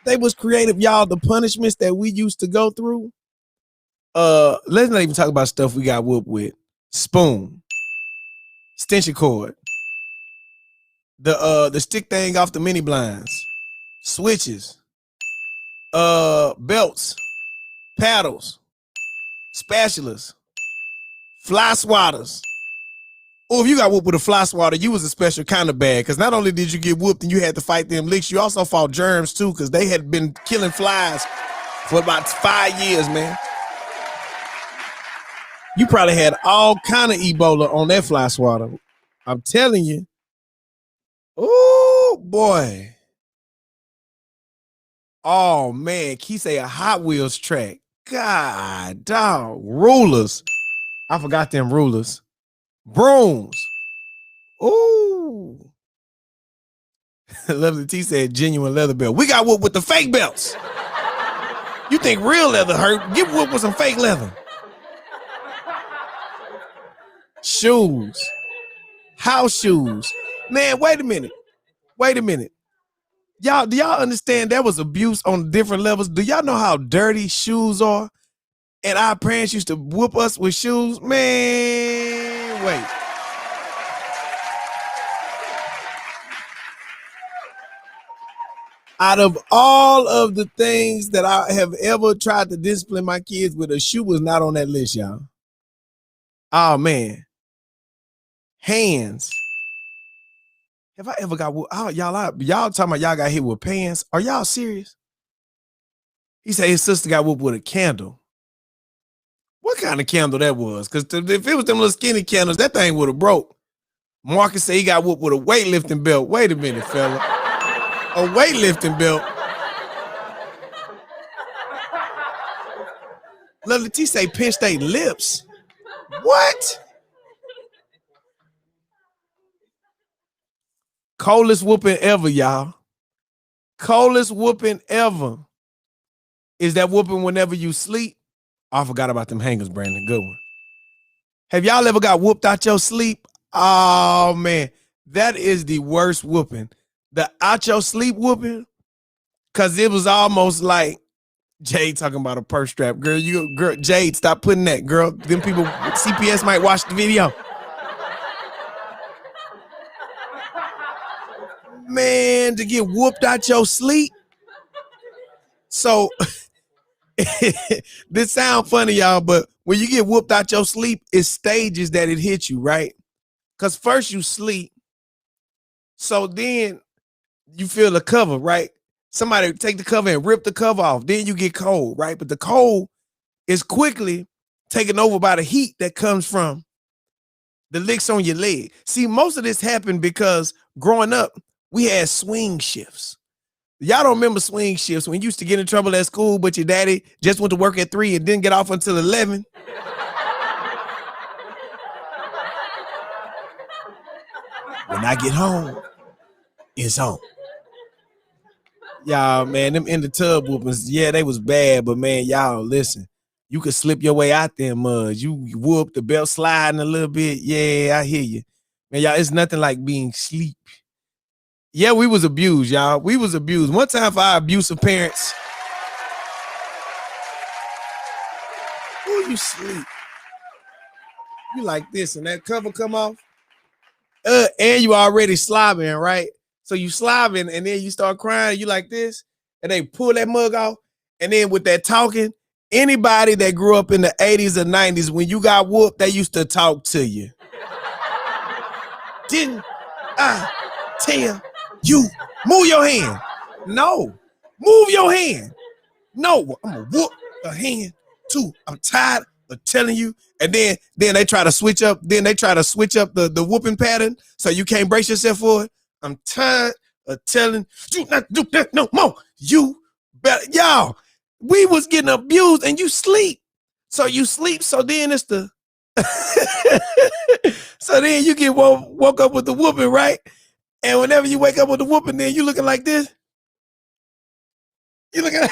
They was creative, y'all. The punishments that we used to go through. Let's not even talk about stuff we got whooped with. Spoon, extension cord, the stick thing off the mini blinds, switches, belts, paddles, spatulas, fly swatters. Oh, if you got whooped with a fly swatter, you was a special kind of bad, because not only did you get whooped and you had to fight them licks, you also fought germs too, because they had been killing flies for about 5 years, man. You probably had all kind of Ebola on that fly swatter. I'm telling you. Oh, boy. Oh, man. Key say a Hot Wheels track. God, dog. Rulers. I forgot them rulers. Brooms. Ooh. Lovely T said genuine leather belt. We got whooped with the fake belts. You think real leather hurt? Get whooped with some fake leather. Shoes. House shoes. Man, wait a minute. Wait a minute. Y'all, do y'all understand that was abuse on different levels? Do y'all know how dirty shoes are? And our parents used to whoop us with shoes? Man, wait. Out of all of the things that I have ever tried to discipline my kids with, a shoe was not on that list, y'all. Oh, man. Hands. Have I ever got whooped? Oh, y'all talking about y'all got hit with pants? Are y'all serious? He said his sister got whooped with a candle. What kind of candle that was? Because if it was them little skinny candles, that thing would have broke. Marcus said he got whooped with a weightlifting belt. Wait a minute, fella. A weightlifting belt. Lovely T say pinch their lips. What? Coldest whooping ever, y'all. Coldest whooping ever. Is that whooping whenever you sleep? Oh, I forgot about them hangers, Brandon. Good one. Have y'all ever got whooped out your sleep? Oh, man. That is the worst whooping. The out your sleep whooping, because it was almost like Jade talking about a purse strap. Girl, Jade, stop putting that, girl. Them people, CPS might watch the video. Man, to get whooped out your sleep. So, this sound funny, y'all, but when you get whooped out your sleep, it's stages that it hits you, right? Because first you sleep, So then you feel the cover, right? Somebody take the cover and rip the cover off. Then you get cold, right? But the cold is quickly taken over by the heat that comes from the licks on your leg. See, most of this happened because growing up, we had swing shifts. Y'all don't remember swing shifts when you used to get in trouble at school, but your daddy just went to work at 3 and didn't get off until 11. When I get home, it's on. Y'all, man, them in the tub whoopings, yeah, they was bad, but man, y'all, listen, you could slip your way out there, muds. You whoop the belt sliding a little bit. Yeah, I hear you. Man, y'all, it's nothing like being sleep. Yeah, we was abused, y'all. We was abused. One time for our abusive parents. Ooh, you sleep. You like this and that cover come off. And you already slobbing, right? So you slobbing and then you start crying. You like this and they pull that mug off. And then with that talking, anybody that grew up in the 80s or 90s, when you got whooped, they used to talk to you. Didn't I tell you? Move your hand. No. Move your hand. No. I'm going to whoop a hand too. I'm tired of telling you. And then they try to switch up. Then they try to switch up the whooping pattern so you can't brace yourself for it. I'm tired of telling you not to do that no more. You better. Y'all, we was getting abused and you sleep. So you sleep. So then it's the so then you get woke up with the whooping, right? And whenever you wake up with the whooping, then you looking like this. You looking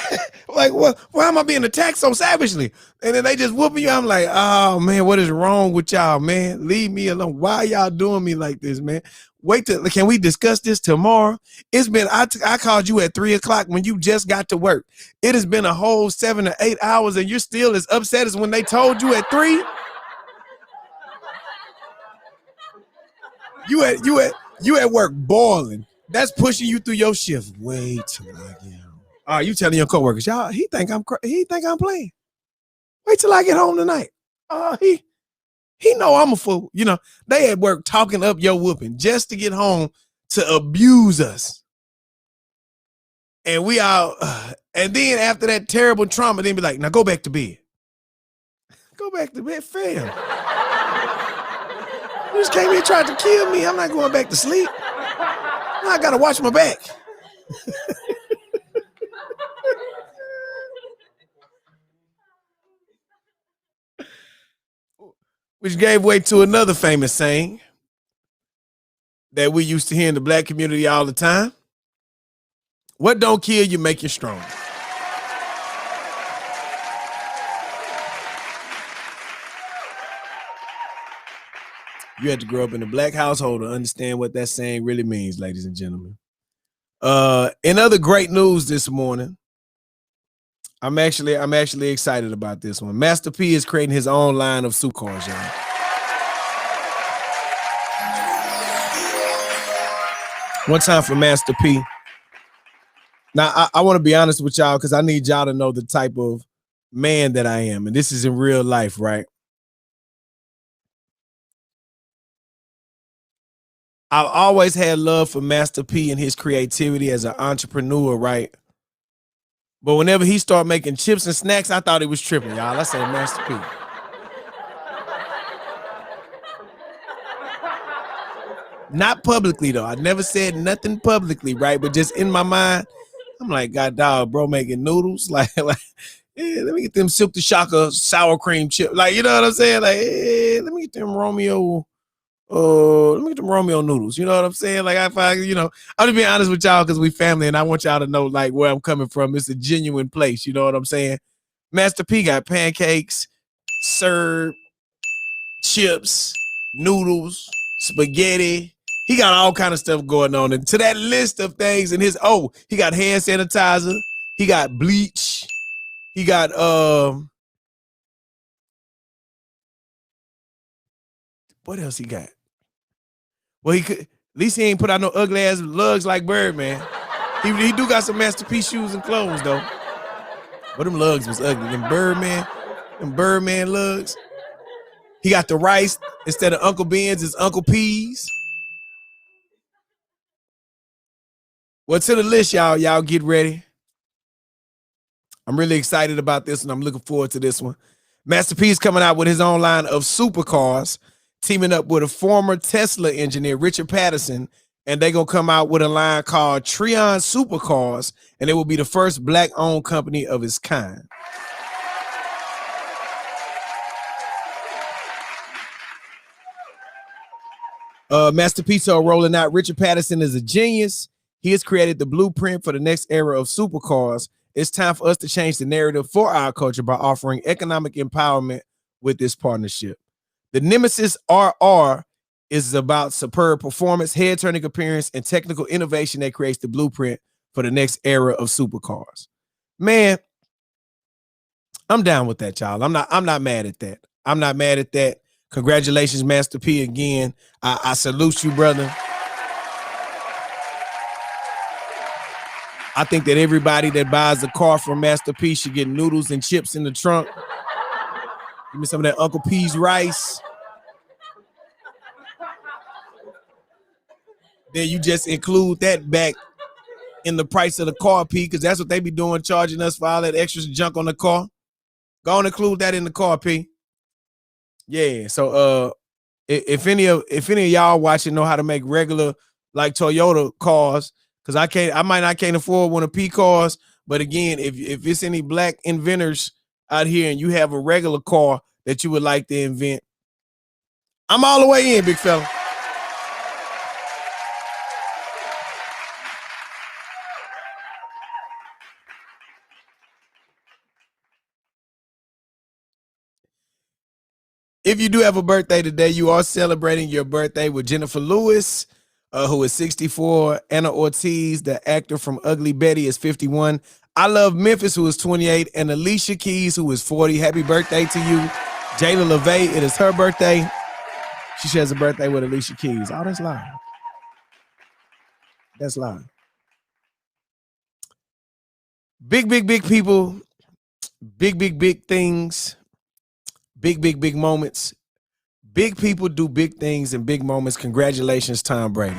like, what? Why am I being attacked so savagely? And then they just whooping you. I'm like, oh man, what is wrong with y'all, man? Leave me alone. Why y'all doing me like this, man? Wait till, can we discuss this tomorrow? It's been, I called you at 3:00 when you just got to work. It has been a whole 7 or 8 hours and you're still as upset as when they told you at 3. You at work boiling. That's pushing you through your shift. Wait till I get home. You telling your coworkers, y'all, he think I'm playing. Wait till I get home tonight. He know I'm a fool. You know, they at work talking up your whooping just to get home to abuse us. And we all, and then after that terrible trauma, then be like, now go back to bed. Go back to bed, fam. You just came here and tried to kill me. I'm not going back to sleep. I gotta watch my back. Which gave way to another famous saying that we used to hear in the black community all the time. What don't kill you make you strong. You had to grow up in a black household to understand what that saying really means, ladies and gentlemen. In other great news this morning, I'm actually excited about this one. Master P is creating his own line of suit cars, y'all. One time for Master P. Now, I want to be honest with y'all because I need y'all to know the type of man that I am. And this is in real life, right? I've always had love for Master P and his creativity as an entrepreneur, right? But whenever he started making chips and snacks, I thought he was tripping, y'all. I said, Master P. Not publicly, though. I never said nothing publicly, right? But just in my mind, I'm like, God, dog, bro, making noodles. Like, yeah, let me get them Silk the Shocker sour cream chip. Like, you know what I'm saying? Like, let me get them Romeo noodles. You know what I'm saying? Like, I'm just being honest with y'all because we family and I want y'all to know like where I'm coming from. It's a genuine place. You know what I'm saying? Master P got pancakes, syrup, chips, noodles, spaghetti. He got all kind of stuff going on. And to that list of things in his, he got hand sanitizer. He got bleach. He got, what else he got? Well, he could, at least he ain't put out no ugly ass lugs like Birdman. He do got some Master P shoes and clothes though. But them lugs was ugly. Them Birdman lugs. He got the rice instead of Uncle Ben's, it's Uncle P's. Well, to the list, y'all. Y'all get ready. I'm really excited about this one. I'm looking forward to this one. Master P is coming out with his own line of supercars, teaming up with a former Tesla engineer, Richard Patterson, and they're going to come out with a line called Treon Supercars, and it will be the first black-owned company of its kind. Master P told Rolling Out, Richard Patterson is a genius. He has created the blueprint for the next era of supercars. It's time for us to change the narrative for our culture by offering economic empowerment with this partnership. The Nemesis RR is about superb performance, head-turning appearance, and technical innovation that creates the blueprint for the next era of supercars. Man, I'm down with that, y'all. I'm not mad at that. I'm not mad at that. Congratulations, Master P, again. I salute you, brother. I think that everybody that buys a car from Master P should get noodles and chips in the trunk. Give me some of that Uncle P's rice. Then you just include that back in the price of the car, P, because that's what they be doing, charging us for all that extra junk on the car. Go and include that in the car, P. Yeah. So if any of y'all watching know how to make regular like Toyota cars, because I might not can't afford one of P cars, but again, if it's any black inventors out here and you have a regular car that you would like to invent, I'm all the way in, big fella. If you do have a birthday today, you are celebrating your birthday with Jennifer Lewis, who is 64. Anna Ortiz, the actor from Ugly Betty, is 51. I Love Memphis, who is 28. And Alicia Keys, who is 40. Happy birthday to you. Jayla LeVay, it is her birthday. She shares a birthday with Alicia Keys. Oh, that's live. That's live. Big people. Big things. Big moments. Big people do big things and big moments. Congratulations, Tom Brady.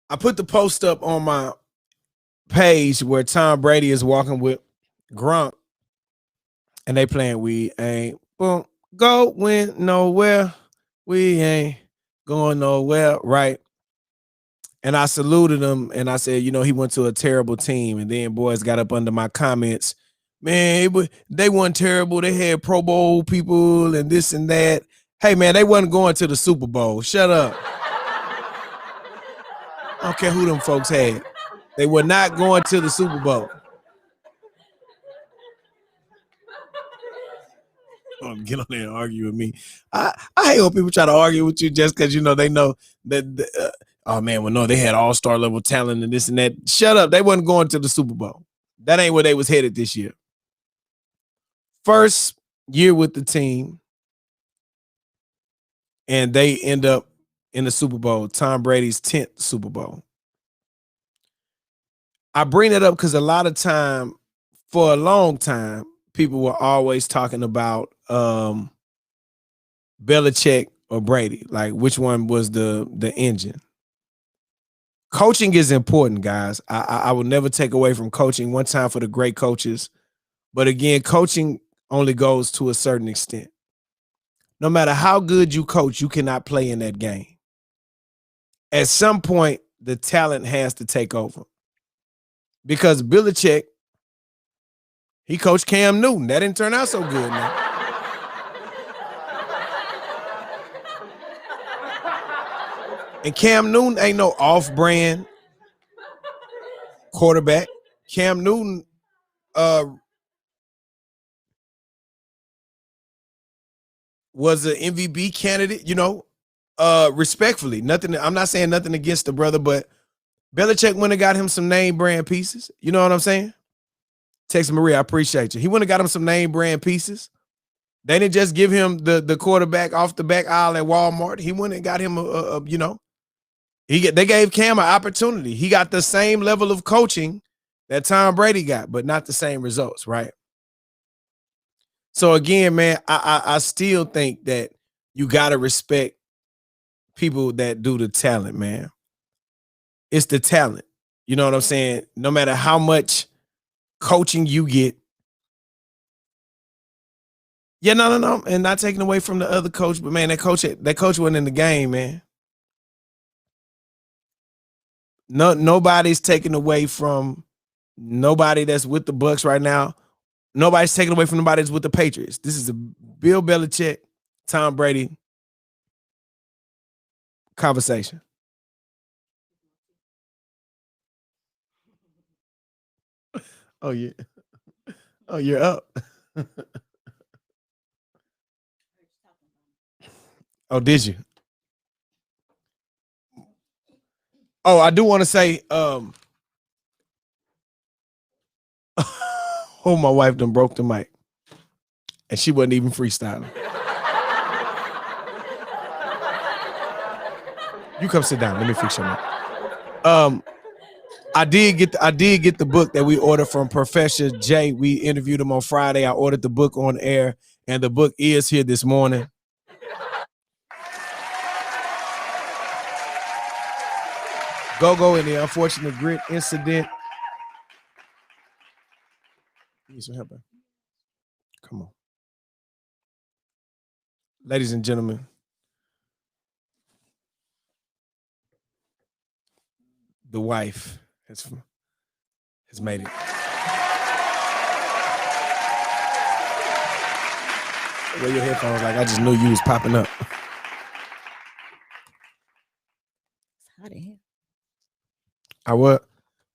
I put the post up on my page where Tom Brady is walking with Gronk and they playing We Ain't Going Nowhere. We ain't going nowhere, right? And I saluted him and I said, he went to a terrible team. And then boys got up under my comments. Man, they weren't terrible. They had Pro Bowl people and this and that. Hey, man, they wasn't going to the Super Bowl. Shut up. I don't care who them folks had. They were not going to the Super Bowl. Get on there and argue with me. I hate when people try to argue with you just because they know that. Oh man, well no, they had all-star level talent and this and that. Shut up! They wasn't going to the Super Bowl. That ain't where they was headed this year. First year with the team, and they end up in the Super Bowl. Tom Brady's 10th Super Bowl. I bring it up because a lot of time, for a long time, people were always talking about Belichick or Brady, like which one was the engine. Coaching is important, guys. I will never take away from coaching. One time for the great coaches, but again, coaching only goes to a certain extent. No matter how good you coach, you cannot play in that game. At some point, the talent has to take over. Because Belichick, he coached Cam Newton. That didn't turn out so good, man. And Cam Newton ain't no off-brand quarterback. Cam Newton was an MVP candidate, respectfully. Nothing. I'm not saying nothing against the brother, but Belichick went and got him some name brand pieces. You know what I'm saying? Text Maria, I appreciate you. He went and got him some name brand pieces. They didn't just give him the quarterback off the back aisle at Walmart. He went and got him they gave Cam an opportunity. He got the same level of coaching that Tom Brady got, but not the same results, right? So again, man, I still think that you gotta respect people that do the talent, man. It's the talent. You know what I'm saying? No matter how much coaching you get. Yeah, no. And not taking away from the other coach, but man, that coach wasn't in the game, man. No, nobody's taking away from nobody that's with the Bucks right now. Nobody's taking away from nobody that's with the Patriots. This is a Bill Belichick, Tom Brady conversation. Oh, yeah. Oh, you're up. Oh, did you? Oh, I do want to say, oh, my wife done broke the mic. And she wasn't even freestyling. You come sit down. Let me fix your mic. I did get the book that we ordered from Professor Jay. We interviewed him on Friday. I ordered the book on air, and the book is here this morning. Go in the unfortunate grit incident. Need some help. Come on. Ladies and gentlemen, the wife has made it. Wear your headphones like I just knew you was popping up. It's hot in here. I would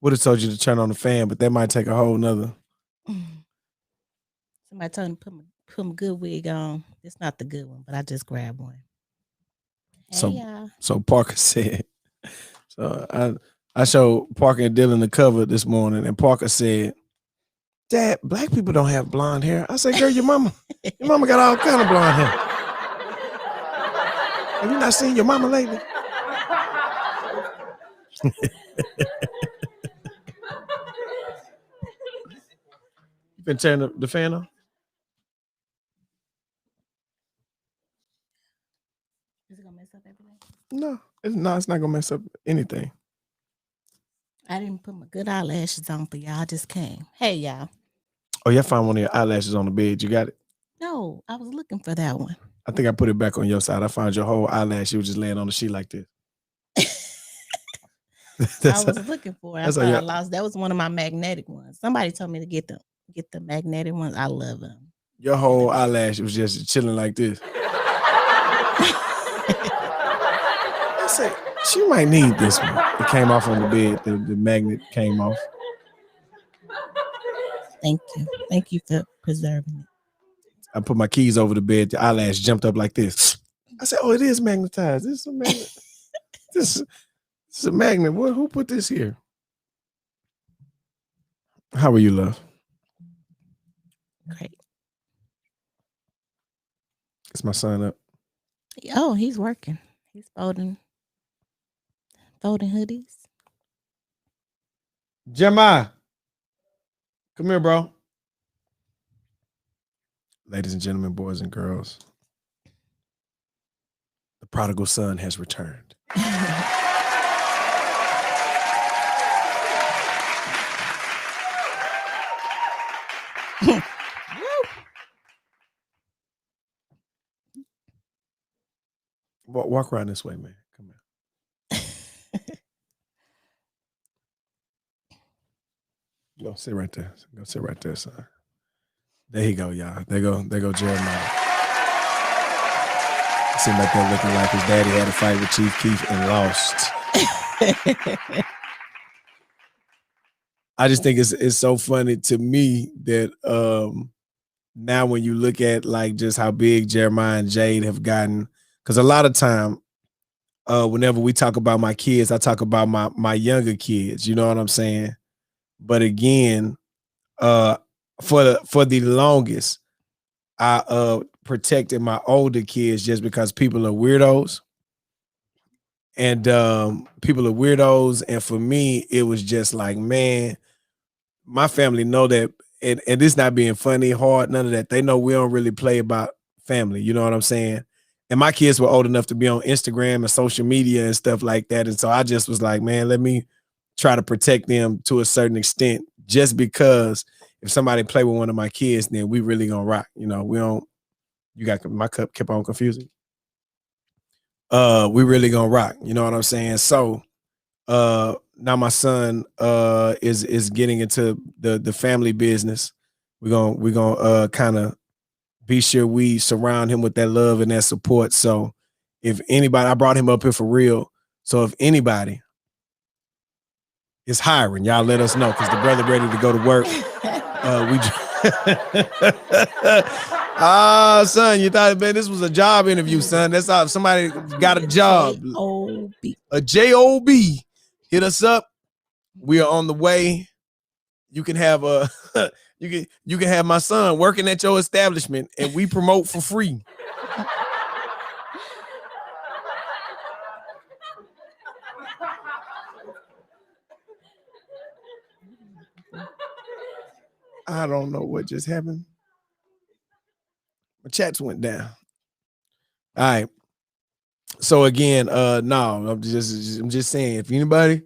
have told you to turn on the fan, but that might take a whole nother. Somebody told me to put my good wig on. It's not the good one, but I just grabbed one. Hey, y'all. So Parker said, so I showed Parker and Dylan the cover this morning, and Parker said, Dad, black people don't have blonde hair. I said, girl, your mama got all kind of blonde hair. Have you not seen your mama lately? You been turning the fan on? Is it gonna mess up everything? No, it's not gonna mess up anything. I didn't put my good eyelashes on for y'all. I just came. Hey, y'all. Oh, you found one of your eyelashes on the bed. You got it? No, I was looking for that one. I think I put it back on your side. I found your whole eyelash. You was just laying on the sheet like this. I was looking for it. I thought I lost. That was one of my magnetic ones. Somebody told me to get the magnetic ones. I love them. Your whole eyelash was just chilling like this. I said, she might need this one. It came off on the bed. The magnet came off. Thank you. Thank you for preserving it. I put my keys over the bed. The eyelash jumped up like this. I said, oh, it is magnetized. This is a magnet. This is a magnet. Who put this here? How are you, love? Great. Is my son up? Oh, he's working. He's folding hoodies. Jeremiah, come here, bro. Ladies and gentlemen, boys and girls, the prodigal son has returned. Walk around this way, man. Come here. Go sit right there. Go sit right there, son. There you go, y'all. There go Jeremiah. Sitting back there looking like his daddy had a fight with Chief Keef and lost. I just think it's so funny to me that now when you look at like just how big Jeremiah and Jade have gotten, because a lot of time whenever we talk about my kids, I talk about my younger kids, you know what I'm saying? But again, for the longest, I protected my older kids just because people are weirdos. And people are weirdos. And for me, it was just like, man, my family know that, and this not being funny, hard, none of that. They know we don't really play about family. You know what I'm saying? And my kids were old enough to be on Instagram and social media and stuff like that. And so I just was like, man, let me try to protect them to a certain extent, just because if somebody play with one of my kids, then we really gonna rock. You know, we don't, you got my cup kept on confusing. We really gonna rock. You know what I'm saying? So now my son is getting into the family business. We're gonna kind of be sure we surround him with that love and that support. So if anybody, I brought him up here for real. So if anybody is hiring, y'all let us know, because the brother ready to go to work. Son, you thought, man, this was a job interview, son. That's how somebody got a job. A job. Hit us up. We are on the way. You can have a you can have my son working at your establishment, and we promote for free. I don't know what just happened. My chats went down. All right. So again, no, I'm just saying, if anybody,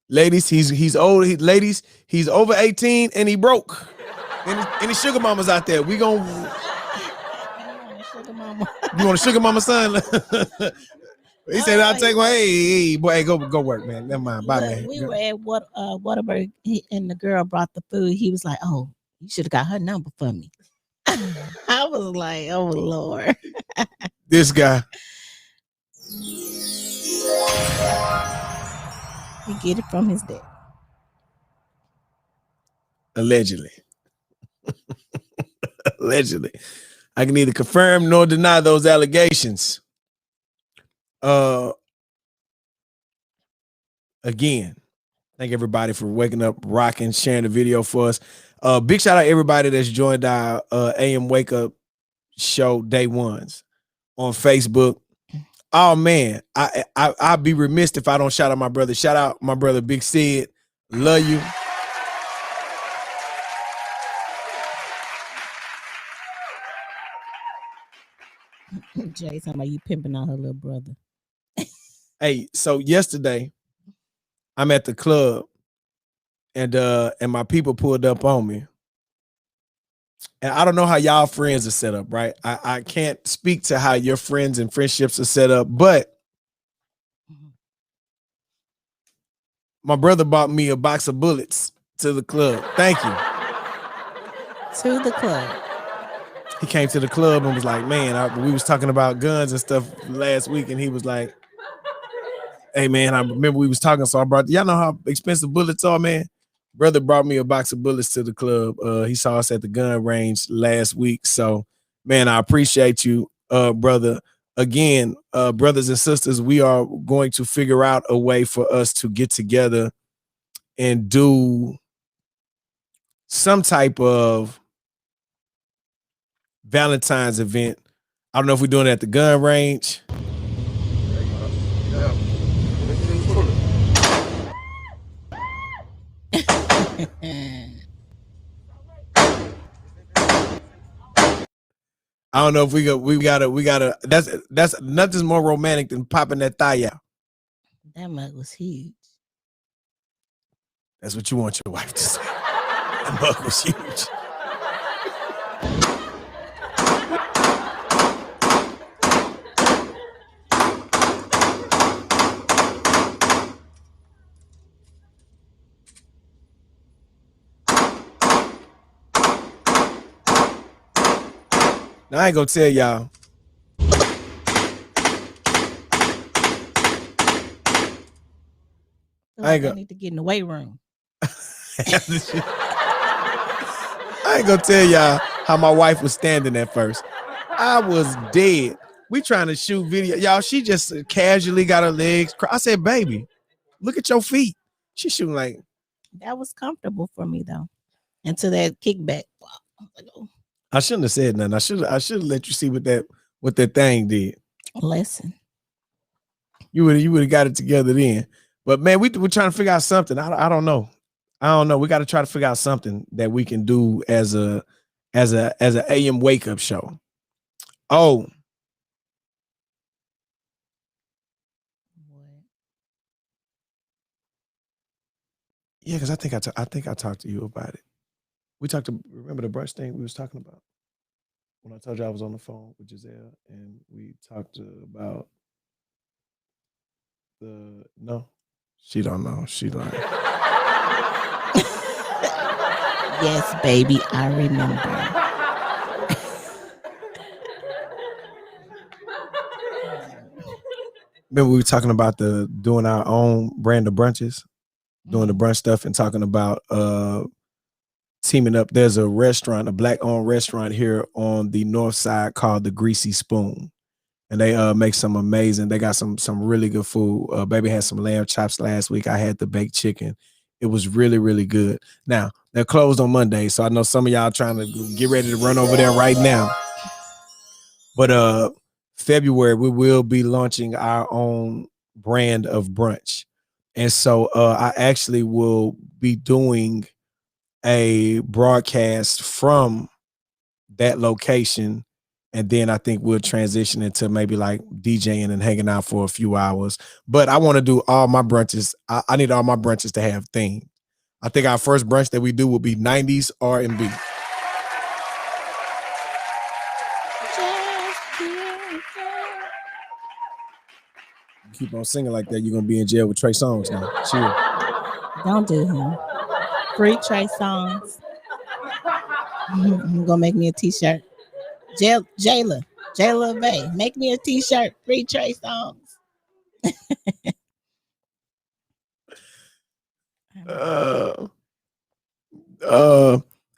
ladies, he's old. Ladies, he's over 18 and he broke. Any sugar mamas out there? We gonna. You want a sugar mama son? He said, "I'll take one." Hey, boy, hey, go work, man. Never mind. Bye, man. We were at Whataburger, and the girl brought the food. He was like, "Oh, you should have got her number for me." I was like, "Oh Lord." This guy. He get it from his dad. Allegedly. Allegedly. I can neither confirm nor deny those allegations. Again, thank everybody for waking up, rocking, sharing the video for us. Big shout out to everybody that's joined our AM Wake Up Show day ones on Facebook. Oh man, I'd be remiss if I don't shout out my brother. Shout out my brother Big Sid. Love you. Jay, talking about you pimping out her little brother. Hey, so yesterday I'm at the club and my people pulled up on me. And I don't know how y'all friends are set up, right? I can't speak to how your friends and friendships are set up, but my brother bought me a box of bullets to the club. Thank you. To the club. He came to the club and was like, man, we was talking about guns and stuff last week, and he was like, hey, man, I remember we was talking, so I brought, y'all know how expensive bullets are, man? Brother brought me a box of bullets to the club. He saw us at the gun range last week. So, man, I appreciate you, brother. Again, brothers and sisters, we are going to figure out a way for us to get together and do some type of Valentine's event. I don't know if we're doing it at the gun range. I don't know if we gotta. That's nothing's more romantic than popping that thigh out. That mug was huge. That's what you want your wife to say. That mug was huge. Now I ain't gonna tell y'all. I need to get in the weight room. I ain't gonna tell y'all how my wife was standing at first. I was dead. We trying to shoot video. Y'all, she just casually got her legs. I said, baby, look at your feet. She's shooting like. That was comfortable for me though. Until that kickback. Wow. I was like, oh. I shouldn't have said nothing. I should have let you see what that thing did. Lesson. You would have got it together then. But man, we're trying to figure out something. I don't know. I don't know. We got to try to figure out something that we can do as a AM wake up show. Oh, yeah, because I think I talked to you about it. We talked to remember the brunch thing we was talking about when I told you I was on the phone with Giselle and we talked about the no. She don't know. She lying. Yes, baby, I remember. Remember we were talking about the doing our own brand of brunches, doing the brunch stuff and talking about teaming up. There's a restaurant, a black owned restaurant here on the north side called the Greasy Spoon. And they make some amazing, they got some really good food. Baby had some lamb chops last week. I had the baked chicken. It was really, really good. Now, they're closed on Monday, so I know some of y'all trying to get ready to run over there right now. But February, we will be launching our own brand of brunch. And so I actually will be doing a broadcast from that location. And then I think we'll transition into maybe like DJing and hanging out for a few hours. But I want to do all my brunches. I need all my brunches to have themes. I think our first brunch that we do will be 90s R&B. Keep on singing like that, you're gonna be in jail with Trey Songz now. Chill. Don't do him. Free Trey Songz. I'm gonna make me a t-shirt. Jayla Bay, make me a t-shirt. Free Trey Songz.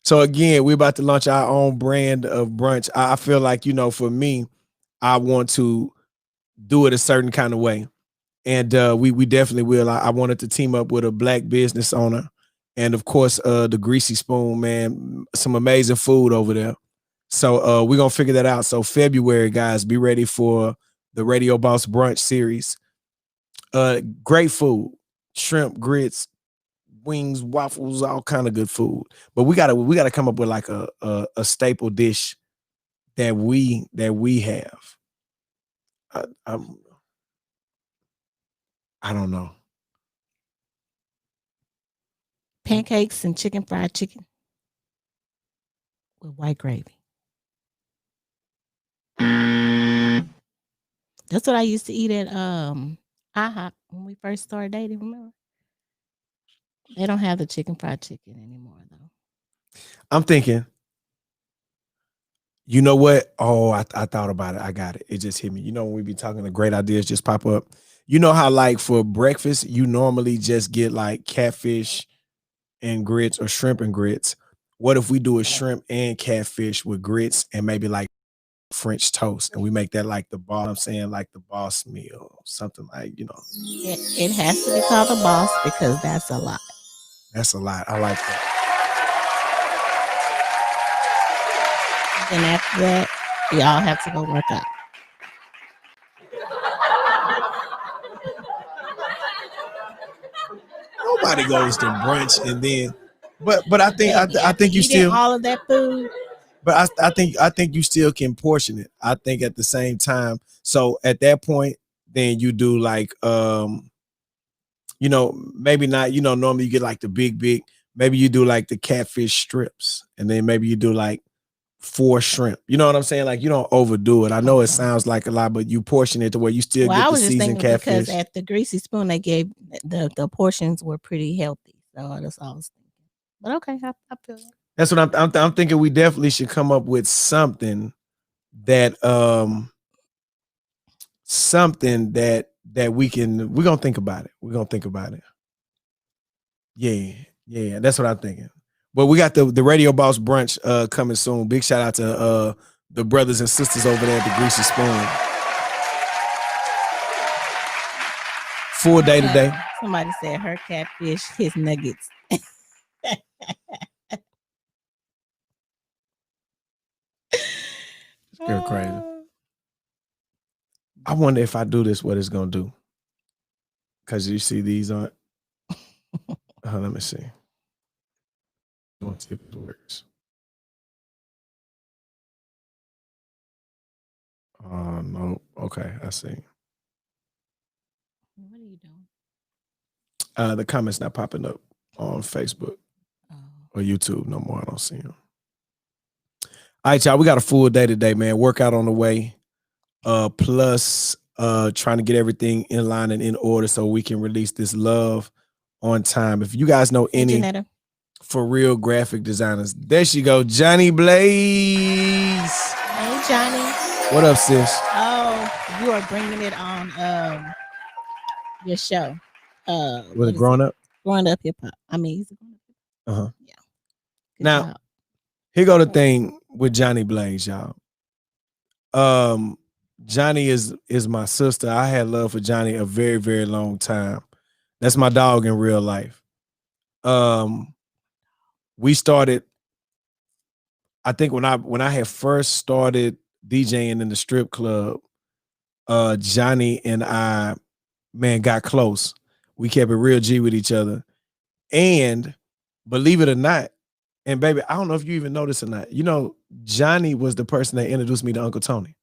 So again, we're about to launch our own brand of brunch. I feel like, for me, I want to do it a certain kind of way. And we definitely will. I wanted to team up with a black business owner. And of course, the Greasy Spoon, man, some amazing food over there. So we're going to figure that out. So February, guys, be ready for the Radio Boss Brunch series. Great food, shrimp, grits, wings, waffles, all kind of good food. But we gotta come up with like a staple dish that we have. I don't know. Pancakes and fried chicken with white gravy. That's what I used to eat at IHOP when we first started dating, remember? They don't have the fried chicken anymore though. I'm thinking, you know what? Oh, I thought about it. I got it. It just hit me. When we be talking, the great ideas just pop up. You know how like for breakfast, you normally just get like catfish and grits or shrimp and grits. What if we do a shrimp and catfish with grits and maybe like French toast, and we make that like the boss, I'm saying like the boss meal, something like, It has to be called the boss because that's a lot. That's a lot. I like that. And after that, y'all have to go work out. Nobody goes to brunch and then, but I think you still all of that food. But I think you still can portion it. I think at the same time. So at that point, then you do like maybe not, normally you get like the big, maybe you do like the catfish strips, and then maybe you do like 4 shrimp. You know what I'm saying? Like you don't overdo it. I know it sounds like a lot, but you portion it to where you still get the seasoned catfish. Because at the Greasy Spoon they gave the portions were pretty healthy. So that's all I was thinking. But okay, I feel it. That's what I'm thinking. We definitely should come up with something that we're gonna think about it. We're gonna think about it. Yeah, that's what I'm thinking. But we got the Radio Boss Brunch coming soon. Big shout out to the brothers and sisters over there at the Greasy Spoon. Full day today. Somebody said her catfish, his nuggets. You're crazy. I wonder if I do this, what it's gonna do. Because you see these aren't. Let me see. Let's see if it works. No. Okay, I see. What are you doing? The comments not popping up on Facebook or YouTube no more. I don't see them. All right, y'all. We got a full day today, man. Workout on the way. Plus trying to get everything in line and in order so we can release this love on time. If you guys know any for real graphic designers, there she go, Johnny Blaze. Hey, Johnny. What up, sis? Oh, you are bringing it on your show. Was it Growing Up? Growing Up Hip Hop. I mean, he's a grown up. Uh-huh. Yeah. Good now, job. Here go the thing with Johnny Blaze, y'all. Johnny is my sister. I had love for Johnny a very, very long time. That's my dog in real life. We started, I think when I had first started DJing in the strip club, Johnny and I, man, got close. We kept it real G with each other. And believe it or not, and baby, I don't know if you even know this or not. You know, Johnny was the person that introduced me to Uncle Tony.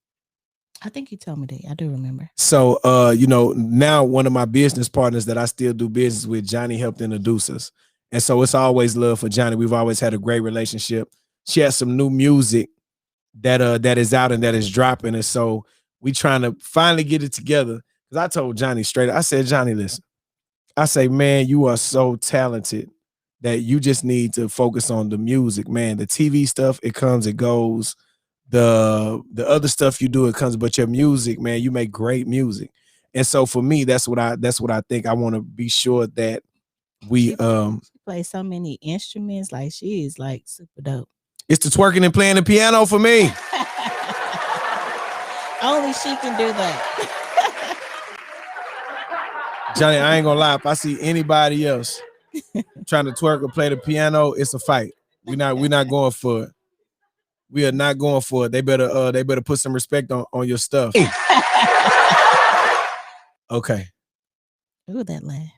I think you told me that. I do remember. So, now one of my business partners that I still do business with, Johnny helped introduce us. And so it's always love for Johnny. We've always had a great relationship. She has some new music that is out and that is dropping. And so we trying to finally get it together. Because I told Johnny straight up, I said, Johnny, listen. I say, man, you are so talented that you just need to focus on the music, man. The TV stuff, it comes, it goes. The other stuff you do, it comes, but your music, man, you make great music. And so for me, that's what I think. I want to be sure that we she play so many instruments. Like, she is like super dope. It's the twerking and playing the piano for me. Only she can do that. Johnny, I ain't gonna lie. If I see anybody else trying to twerk or play the piano, it's a fight. We're not going for it. We are not going for it. They better put some respect on your stuff. Okay. Ooh, that laugh.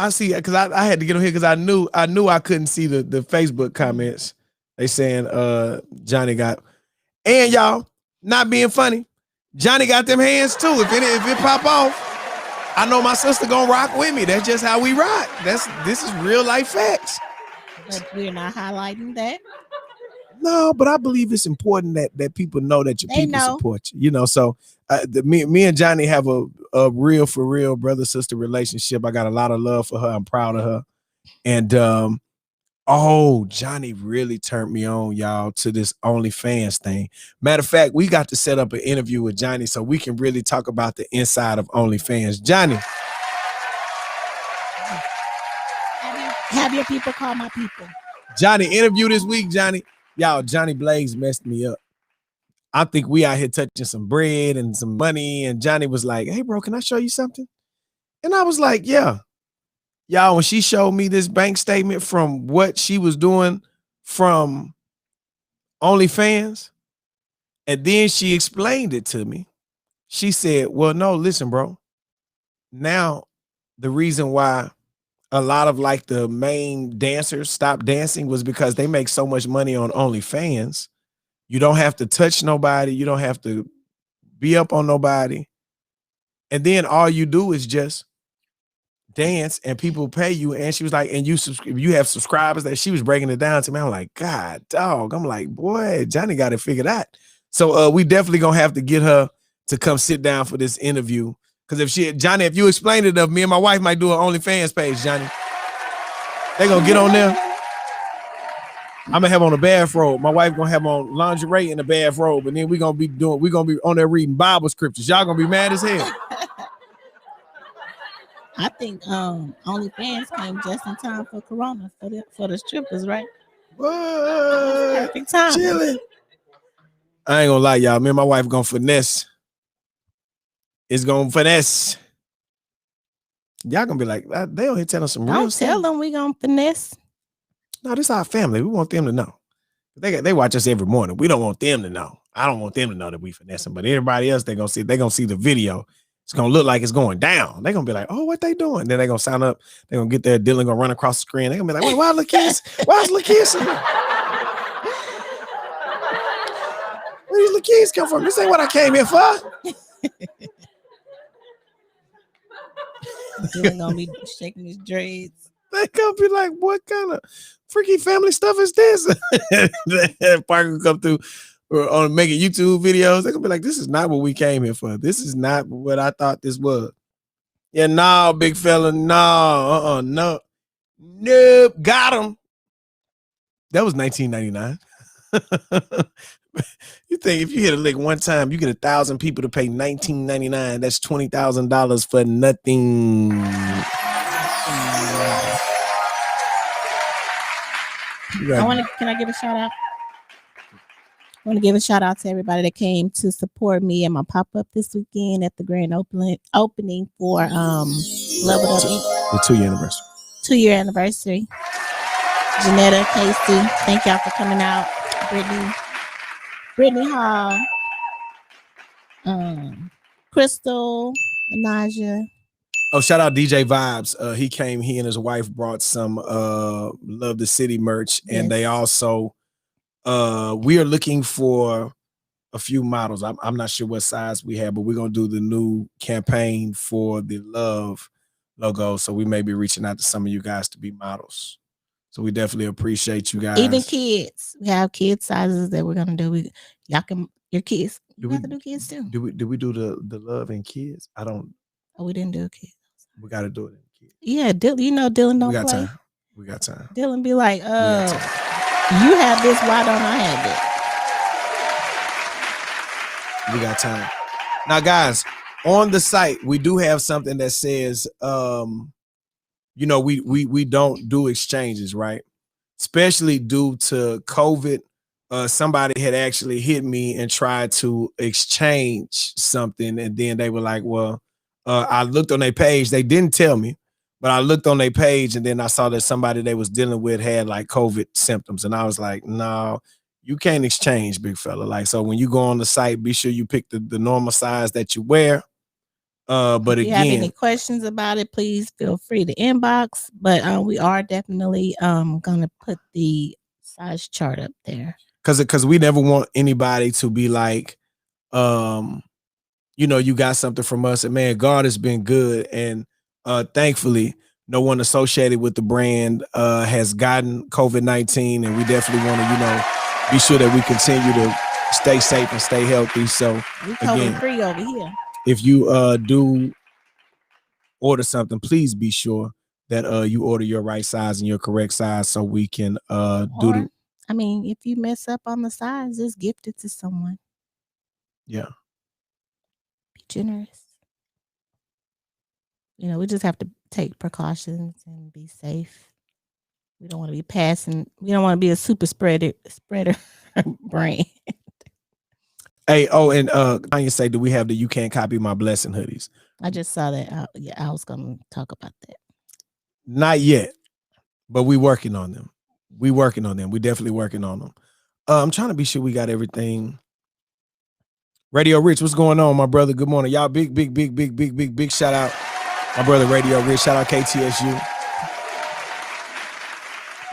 I see, because I had to get on here because I knew I couldn't see the Facebook comments. They saying Johnny got, and y'all, not being funny, Johnny got them hands too. If it pop off, I know my sister gonna rock with me. That's just how we rock. This is real life facts. But we're not highlighting that. No, but I believe it's important that people know that your people support you. You know, so me and Johnny have a real for real brother sister relationship. I got a lot of love for her. I'm proud of her. And Johnny really turned me on, y'all, to this OnlyFans thing. Matter of fact, we got to set up an interview with Johnny so we can really talk about the inside of OnlyFans. Johnny. Have your people call my people. Johnny, interview this week, Johnny. Y'all, Johnny Blaze messed me up. I think we out here touching some bread and some money. And Johnny was like, hey, bro, can I show you something? And I was like, yeah. Y'all, when she showed me this bank statement from what she was doing from OnlyFans, and then she explained it to me. She said, well, no, listen, bro. Now, the reason why a lot of like the main dancers stopped dancing was because they make so much money on OnlyFans. You don't have to touch nobody. You don't have to be up on nobody. And then all you do is just dance and people pay you. And she was like, and you have subscribers. That she was breaking it down to me. I'm like, God, dog. I'm like, boy, Johnny got it figured out. So we definitely gonna have to get her to come sit down for this interview. Because Johnny, if you explain it enough, me and my wife might do an OnlyFans page, Johnny. They gonna get on there. I'm gonna have on a bathrobe. My wife gonna have on lingerie in a bathrobe, and then we're gonna be on there reading Bible scriptures. Y'all gonna be mad as hell. I think OnlyFans came just in time for Corona for the strippers, right? What? Perfect time. Chilling. I ain't gonna lie, y'all. Me and my wife gonna finesse. It's gonna finesse. Y'all gonna be like, they don't here telling some real Don't stuff. tell them we gonna finesse. No, this is our family. We want them to know. They watch us every morning. We don't want them to know. I don't want them to know that we finessing, but everybody else they gonna see the video. it's gonna look like it's going down. They're gonna be like, oh, what they doing? Then they're gonna sign up, they're gonna get there, Dylan gonna run across the screen. They're gonna be like, why Lakeith? Why's Lakeith? Where these Lakeiths come from? This ain't what I came here for. Dylan gonna be shaking his dreads. They gonna be like, what kind of freaky family stuff is this? Parker come through on making YouTube videos. They're gonna be like, this is not what we came here for. This is not what I thought this was. Yeah, no, big fella, no, no, nope, got him. That was 1999. You think if you hit a lick one time, you get 1,000 people to pay $19.99. That's $20,000 for nothing. Can I give a shout out? I want to give a shout out to everybody that came to support me at my pop-up this weekend at the grand opening for Love It Up Inc. The 2-year anniversary. 2-year anniversary. Janetta, Casey, thank y'all for coming out. Brittany Hall, Crystal, Anaja. Oh, shout out DJ Vibes. He came, he and his wife brought some Love the City merch. Yes. And they also we are looking for a few models. I'm not sure what size we have, but we're gonna do the new campaign for the Love logo. So we may be reaching out to some of you guys to be models. So we definitely appreciate you guys. Even kids. We have kid sizes that we're gonna do. Y'all can your kids. We have to do kids too. Did we do the Love and kids? I don't. Oh, we didn't do a kid. We got to do it in kids. Yeah, Dylan don't we got play. Time. We got time. Dylan be like, you have this, why don't I have it? We got time. Now, guys, on the site, we do have something that says, we don't do exchanges, right? Especially due to COVID. Somebody had actually hit me and tried to exchange something, and then they were like, well, I looked on their page. They didn't tell me, but I looked on their page, and then I saw that somebody they was dealing with had like COVID symptoms. And I was like, no, you can't exchange, big fella. Like, so when you go on the site, be sure you pick the normal size that you wear. But if you have any questions about it, please feel free to inbox. But we are definitely gonna put the size chart up there. Because we never want anybody to be like, you got something from us, and man, God has been good, and thankfully, no one associated with the brand has gotten COVID-19, and we definitely want to, be sure that we continue to stay safe and stay healthy. So we COVID free over here. If you do order something, please be sure that you order your right size and your correct size, so we can if you mess up on the size, just gift it to someone. Yeah. Be generous. We just have to take precautions and be safe. We don't want to be we don't want to be a super spreader brand. Hey, and Kanye say, do we have the You Can't Copy My Blessing hoodies? I just saw that. I was going to talk about that. Not yet, but we working on them. We definitely working on them. I'm trying to be sure we got everything. Radio Rich, what's going on, my brother? Good morning. Y'all big shout out. My brother Radio Rich, shout out KTSU.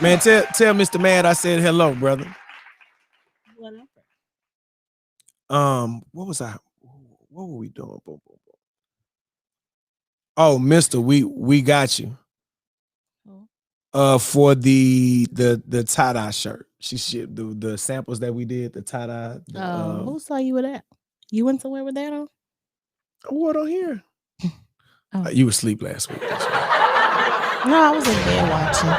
Man, tell Mr. Mad I said hello, brother. What were we doing? Oh, Mister, we got you. For the tie-dye shirt. She shipped the samples that we did, the tie-dye. Who saw you with that? You went somewhere with that on? I wore it on here. You were asleep last week. No, I was in bed watching.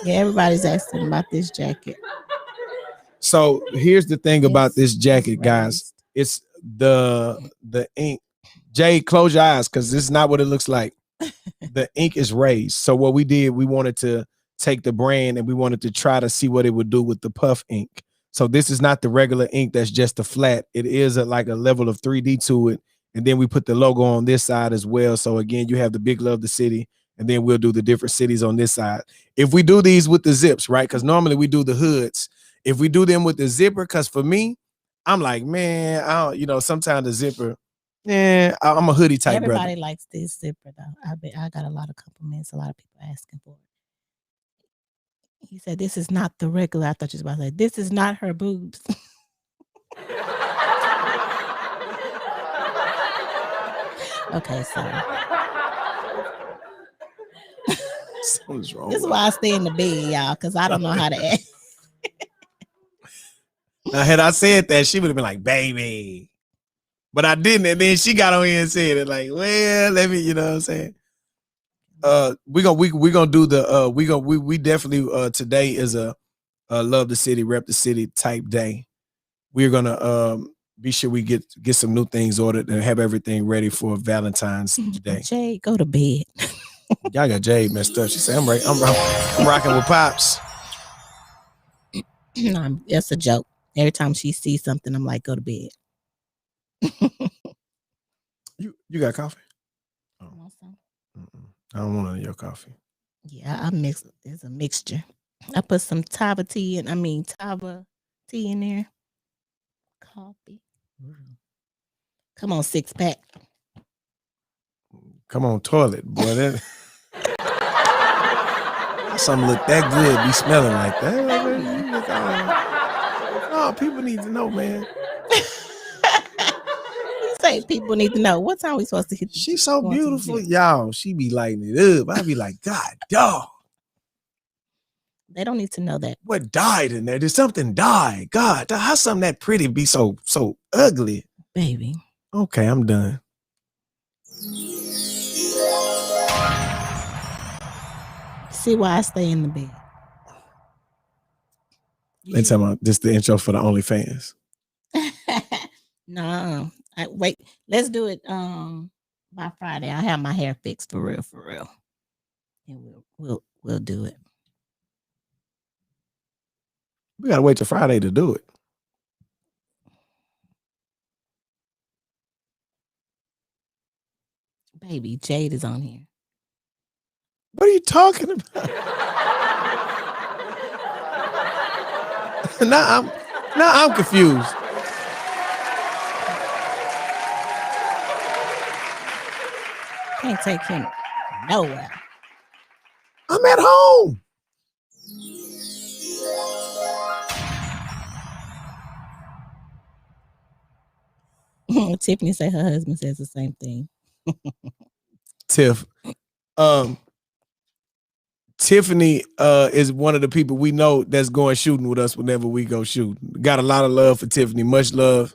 Yeah, everybody's asking about this jacket. So here's the thing about this jacket, guys. It's the ink. Jay, close your eyes, because this is not what it looks like. The ink is raised. So what we did, we wanted to take the brand and we wanted to try to see what it would do with the puff ink. So this is not the regular ink that's just a flat. It is like a level of 3D to it. And then we put the logo on this side as well. So again, you have the Big Love the City, and then we'll do the different cities on this side. If we do these with the zips, right? Because normally we do the hoods. If we do them with the zipper, because for me, I'm like, man, I don't, sometimes the zipper, yeah, I'm a hoodie type brother. Everybody likes this zipper though. I got a lot of compliments. A lot of people asking for it. He said, "This is not the regular." I thought you was about to say, "This is not her boobs." Okay, sorry. Something's wrong. This is why I stay in the bed, y'all, because I don't know how to act. Now, had I said that, she would have been like, "Baby," but I didn't, and then she got on here and said it like, "Well, let me," you know what I'm saying? We gonna do the we definitely today is a love the city, rep the city type day. We're gonna be sure we get some new things ordered and have everything ready for Valentine's Day. Jade, go to bed. Y'all got Jade messed up. She said, "I'm right. I'm rocking with Pops." No, that's a joke. Every time she sees something, I'm like, "Go to bed." You got coffee? Oh. Want some? I don't want any of your coffee. Yeah, I mix. It's a mixture. I put some Tava tea in there. Coffee. Come on, 6-pack. Come on, toilet, boy. That something look that good, be smelling like that. Oh, people need to know, man. You say people need to know. What time we supposed to hit? She's so beautiful, y'all. She be lighting it up. I be like, God, dog. They don't need to know that. What died in there? Did something die? God, how something that pretty be so ugly? Baby. Okay, I'm done. See why I stay in the bed. They talking about this the intro for the OnlyFans. No, wait. Let's do it by Friday. I have my hair fixed for real. And we'll do it. We gotta wait till Friday to do it. Baby, Jade is on here. What are you talking about? Now I'm confused. Can't take him nowhere. I'm at home. Tiffany said her husband says the same thing. Tiff. Tiffany is one of the people we know that's going shooting with us whenever we go shooting. Got a lot of love for Tiffany. Much love.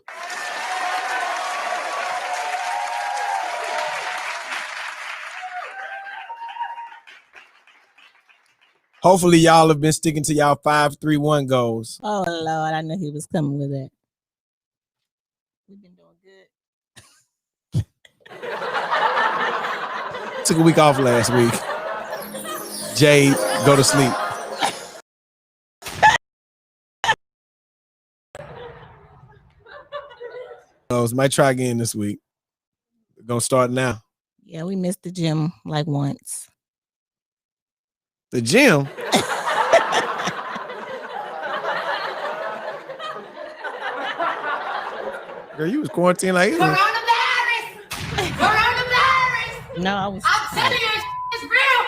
Hopefully y'all have been sticking to y'all 5-3-1 goals. Oh Lord, I knew he was coming with that. We've been doing good. Took a week off last week. Jade, go to sleep. Might try again this week. We're gonna start now. Yeah, we missed the gym like once. The gym? Girl, you was quarantined like this. Coronavirus! No, I was. I'm telling you, it's real.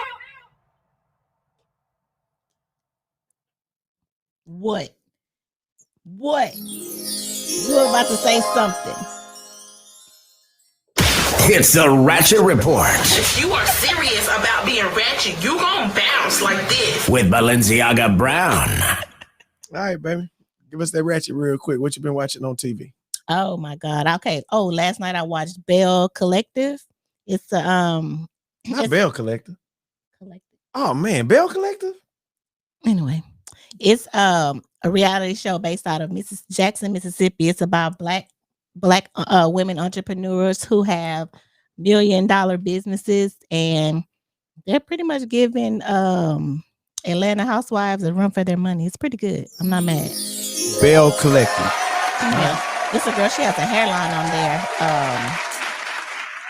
What? You were about to say something. It's the Ratchet Report. If you are serious about being ratchet, you gonna bounce like this. With Balenciaga Brown. All right, baby. Give us that ratchet real quick. What you been watching on TV? Oh my God. Okay. Oh, last night I watched Bell Collective. It's Not Bell Collective. Oh man, Bell Collective. Anyway, it's a reality show based out of Jackson, Mississippi. It's about black women entrepreneurs who have $1 million businesses, and they're pretty much giving Atlanta housewives a run for their money. It's pretty good. I'm not mad. Bell Collective. Yeah. It's a girl. She has a hairline on there.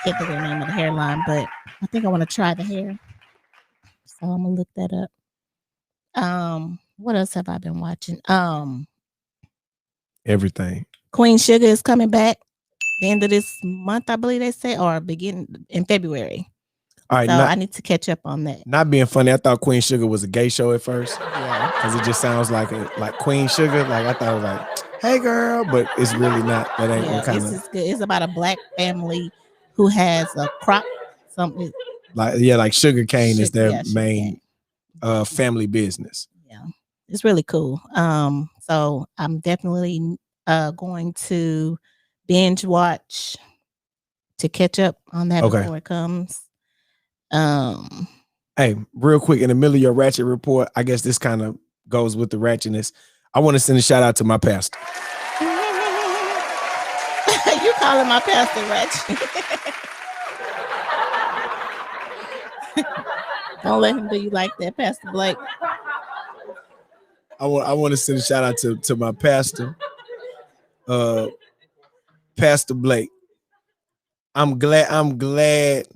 Can't think of the name of the hairline, but I think I want to try the hair. So I'm gonna look that up. What else have I been watching? Everything. Queen Sugar is coming back the end of this month, I believe they say, or begin in February. All right, So I need to catch up on that. Not being funny, I thought Queen Sugar was a gay show at first. Yeah. Because it just sounds like Queen Sugar. Like I thought it was like, hey girl, but it's really not. That ain't what kind of. Good. It's about a black family who has a crop, something like sugar cane is their main family business. Yeah, it's really cool. So I'm definitely going to binge watch to catch up on that before it comes. Hey, real quick, in the middle of your ratchet report, I guess this kind of goes with the ratchetness. I want to send a shout out to my pastor. You calling my pastor ratchet? Don't let him do you like that, Pastor Blake. I want to send a shout out to my pastor, Pastor Blake. I'm glad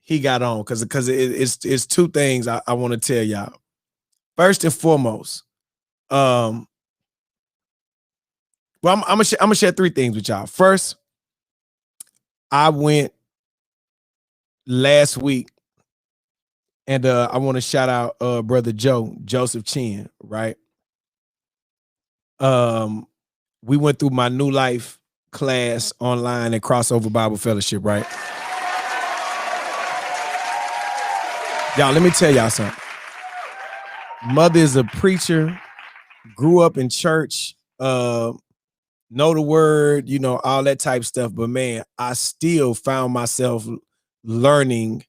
he got on because it's two things I want to tell y'all. First and foremost, well, I'm gonna share three things with y'all. First, I went last week, and I want to shout out brother Joseph Chin, right? We went through my New Life class online at Crossover Bible Fellowship, right? Y'all, let me tell y'all something. Mother is a preacher, grew up in church, know the word, all that type stuff. But man, I still found myself learning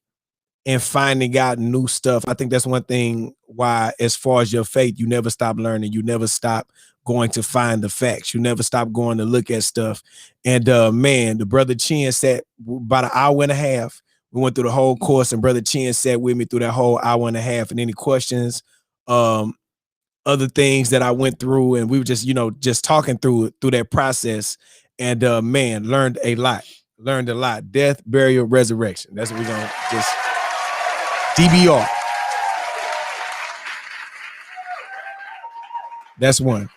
and finding out new stuff. I think that's one thing why, as far as your faith, you never stop learning. You never stop going to find the facts. You never stop going to look at stuff. And man, the brother Chin sat about an hour and a half. We went through the whole course, and brother Chin sat with me through that whole hour and a half. And any questions, other things that I went through, and we were just talking through that process. And man, learned a lot. Death, burial, resurrection. That's what we're gonna just DBR. That's one.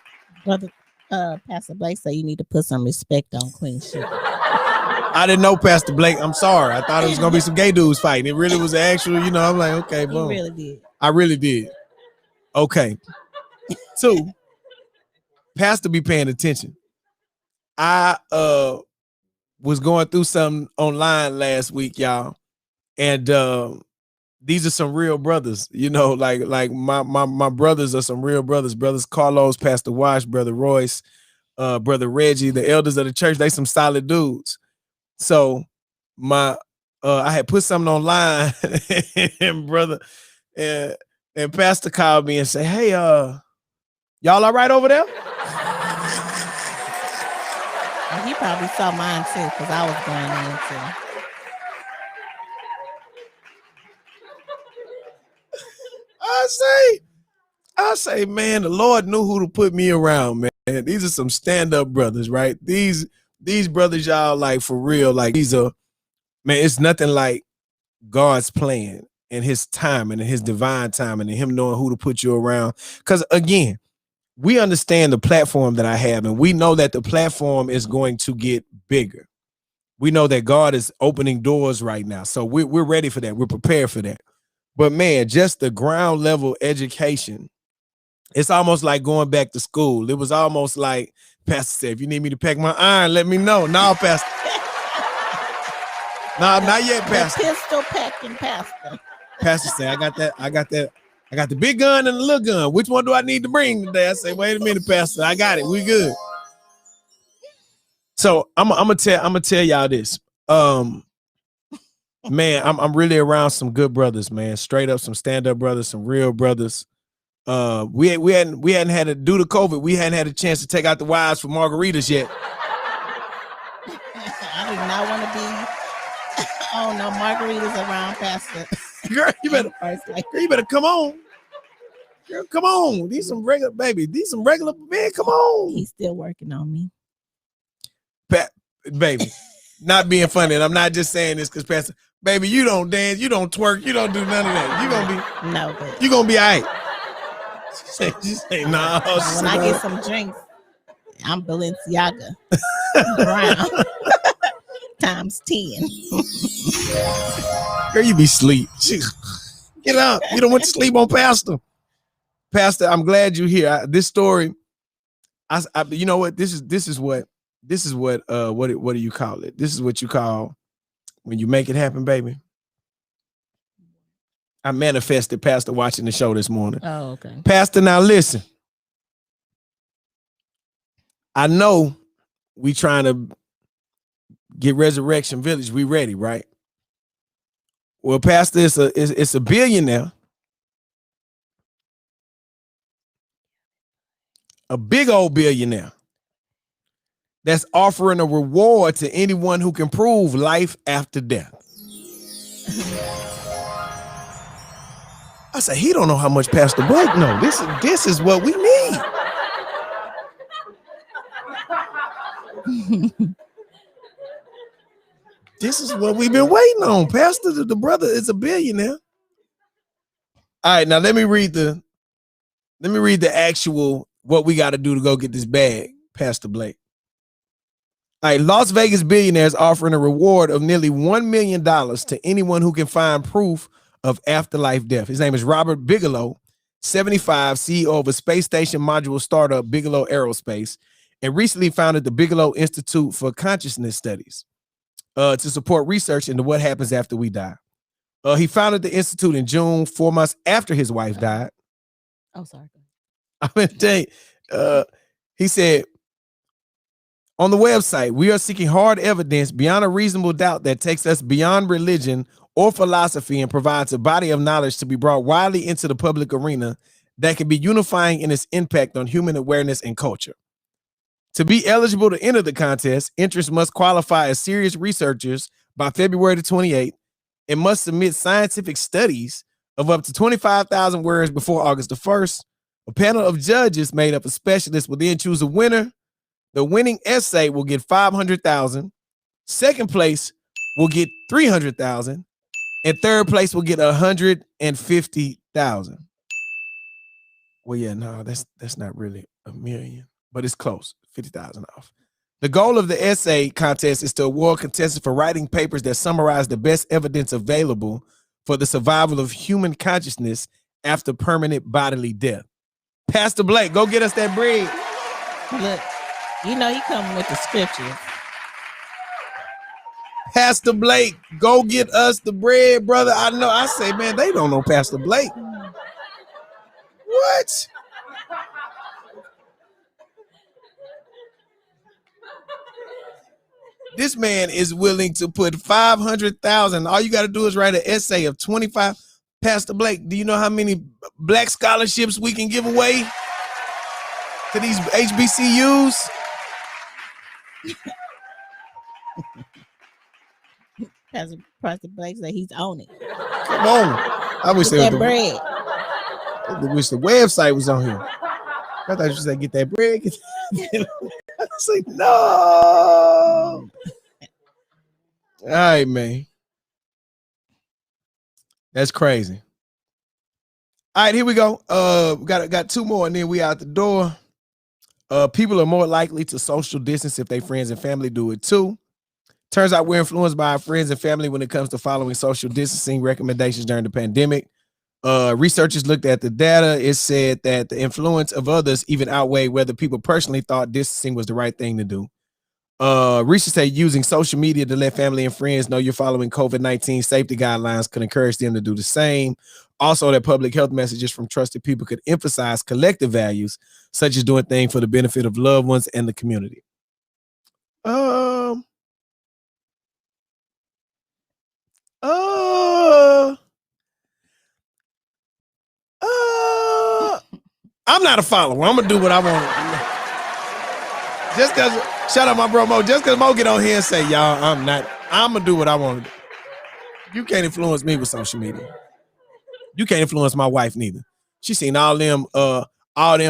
Brother Pastor Blake said you need to put some respect on Queen Sugar. I didn't know Pastor Blake. I'm sorry. I thought it was gonna be some gay dudes fighting. It really was actual, I'm like, okay, boom. You really did. I really did. Okay. Two, Pastor be paying attention. I was going through something online last week, y'all, and these are some real brothers, like my brothers are some real brothers. Brothers Carlos, Pastor Wash, Brother Royce, Brother Reggie, the elders of the church. They some solid dudes. So I had put something online, and brother and Pastor called me and said, "Hey, y'all all right over there?" And he probably saw mine too, because I was going in too. I say, man, the Lord knew who to put me around, man. These are some stand-up brothers, right? These brothers, y'all, like, for real, like, these are, man, it's nothing like God's plan and his timing and his divine timing and him knowing who to put you around. Because, again, we understand the platform that I have, and we know that the platform is going to get bigger. We know that God is opening doors right now. So we're ready for that. We're prepared for that. But man, just the ground level education, it's almost like going back to school. It was almost like Pastor said, if you need me to pack my iron, let me know. No, Pastor. No, not yet, Pastor. The pistol packing Pastor. Pastor said, I got the big gun and the little gun. Which one do I need to bring today? I say, wait a minute, Pastor. I got it. We good. So I'm gonna tell y'all this. Man, I'm really around some good brothers, man. Straight up, some stand-up brothers, some real brothers. We hadn't had to, due to COVID, we hadn't had a chance to take out the wives for margaritas yet. I do not want to be no margaritas around Pastor. Girl, you better come on. Girl, come on. These some regular, man, come on. He's still working on me. Baby, not being funny, and I'm not just saying this because Pastor, baby, you don't dance, you don't twerk, you don't do none of that. You gonna be all right. She say, nah. When I get some drinks, I'm Balenciaga. Brown. Times 10. Girl, you be sleep. Get up. You don't want to sleep on Pastor. Pastor, I'm glad you're here. This story, you know what? This is what do you call it? This is what you call when you make it happen, baby. I manifested Pastor watching the show this morning. Oh, okay. Pastor, now listen. I know we trying to get Resurrection Village. We ready, right? Well, Pastor, it's a billionaire. A big old billionaire that's offering a reward to anyone who can prove life after death. I said, he don't know how much Pastor Blake know. This is what we need. This is what we've been waiting on. Pastor, the brother is a billionaire. All right, now let me read the actual what we got to do to go get this bag, Pastor Blake. All right, Las Vegas billionaires offering a reward of nearly $1 million to anyone who can find proof of afterlife death. His name is Robert Bigelow, 75, CEO of a space station module startup, Bigelow Aerospace, and recently founded the Bigelow Institute for Consciousness Studies to support research into what happens after we die. He founded the institute in June, 4 months after his wife died. Oh, sorry. I'm going to tell you, he said, on the website, we are seeking hard evidence beyond a reasonable doubt that takes us beyond religion or philosophy and provides a body of knowledge to be brought widely into the public arena that can be unifying in its impact on human awareness and culture. To be eligible to enter the contest, entrants must qualify as serious researchers by February the 28th and must submit scientific studies of up to 25,000 words before August the 1st. A panel of judges made up of specialists will then choose a winner. The winning essay will get $500,000. Second place will get $300,000. And third place will get $150,000. Well, yeah, no, that's not really $1 million, but it's close. 50,000 off. The goal of the essay contest is to award contestants for writing papers that summarize the best evidence available for the survival of human consciousness after permanent bodily death. Pastor Blake, go get us that bread. Look, you know he coming with the scriptures. Pastor Blake, go get us the bread, brother. I know. I say, man, they don't know Pastor Blake. What? This man is willing to put $500,000. All you got to do is write an essay of 25. Pastor Blake, do you know how many black scholarships we can give away to these HBCUs? Pastor Blake said he's on it. Come on. I wish that bread. I wish the website was on here. I thought you said get that bread. I say no. All right, man. That's crazy. All right, here we go. We got two more, and then we out the door. People are more likely to social distance if their friends and family do it too. Turns out we're influenced by our friends and family when it comes to following social distancing recommendations during the pandemic. Researchers looked at the data. It said that the influence of others even outweighed whether people personally thought distancing was the right thing to do. Researchers say using social media to let family and friends know you're following COVID-19 safety guidelines could encourage them to do the same. Also, that public health messages from trusted people could emphasize collective values, such as doing things for the benefit of loved ones and the community. I'm not a follower. I'm gonna do what I want. Just cause, shout out my bro Mo. Just cause Mo get on here and say, y'all, I'm gonna do what I want to do. You can't influence me with social media. You can't influence my wife neither. She seen all them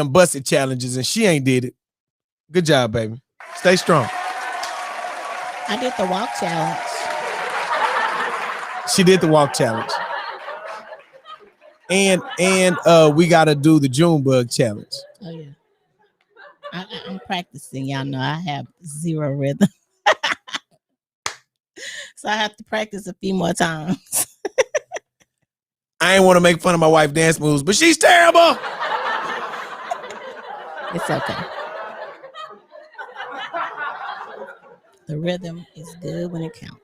busted challenges and she ain't did it. Good job, baby. Stay strong. I did the walk challenge. She did the walk challenge. And we gotta do the June bug challenge. Oh yeah. I'm practicing. Y'all know I have zero rhythm. So I have to practice a few more times. I ain't want to make fun of my wife dance moves, but she's terrible. It's okay. The rhythm is good when it counts.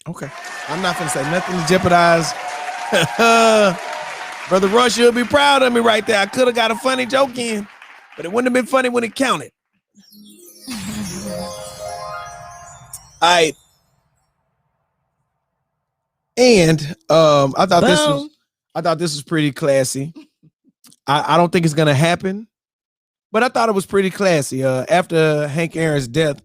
Okay. I'm not gonna say nothing to jeopardize. Brother Rush, you'll be proud of me right there. I could have got a funny joke in, but it wouldn't have been funny when it counted. All right. And I thought this was pretty classy. I don't think it's gonna happen, but I thought it was pretty classy. After Hank Aaron's death,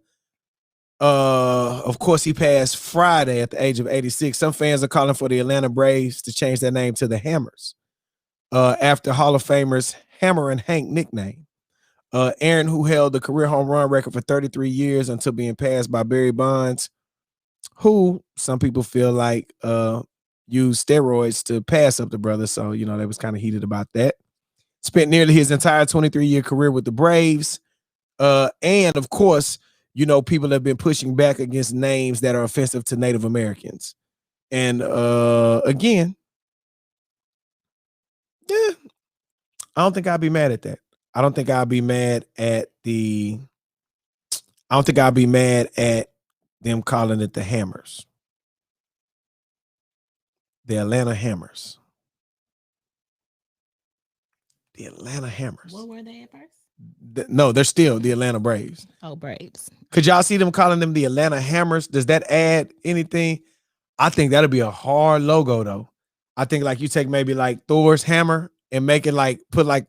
of course, he passed Friday at the age of 86. Some fans are calling for the Atlanta Braves to change their name to the Hammers, after Hall of Famers Hammer and Hank nickname. Aaron, who held the career home run record for 33 years until being passed by Barry Bonds, who some people feel like used steroids to pass up the brother. So, you know, they was kind of heated about that. Spent nearly his entire 23-year career with the Braves. And, of course, you know, people have been pushing back against names that are offensive to Native Americans. And, again, yeah, I don't think I'll be mad at that. I don't think I'll be mad at them calling it the Hammers. The Atlanta Hammers. The Atlanta Hammers. What were they at first? No, they're still the Atlanta Braves. Oh, Braves. Could y'all see them calling them the Atlanta Hammers? Does that add anything? I think that'll be a hard logo, though. I think like you take maybe like Thor's hammer and make it like put like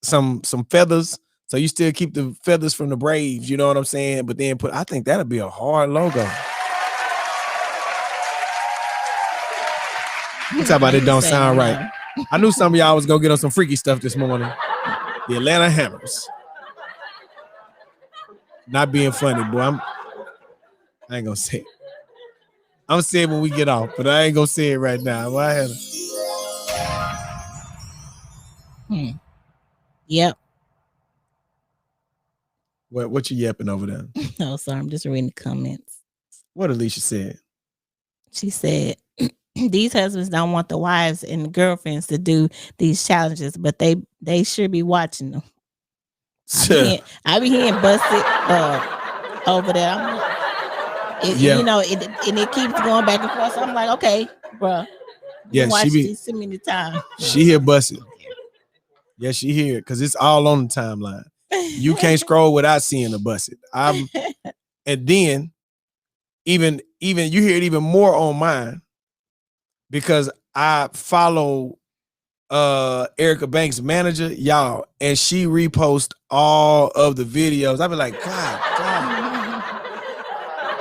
some feathers. So you still keep the feathers from the Braves, you know what I'm saying? But then I think that'll be a hard logo. You talk about it don't sound right. I knew some of y'all was gonna get on some freaky stuff this morning. The Atlanta Hammers. Not being funny, boy. I ain't gonna say it. I'm gonna say it when we get off, but I ain't gonna say it right now. Well, I had Yep. What you yapping over there? No, sorry, I'm just reading the comments. What Alicia said? She said, these husbands don't want the wives and the girlfriends to do these challenges, but they should be watching them. I be hearing busted over there. You know, it keeps going back and forth. So I'm like, okay, bro. Yeah, watch these so many times. She hear busted. Yeah, she hear it because it's all on the timeline. You can't scroll without seeing the busted. And then even you hear it even more on mine because I follow Erica Banks' manager, y'all, and she reposts all of the videos. I be like, God.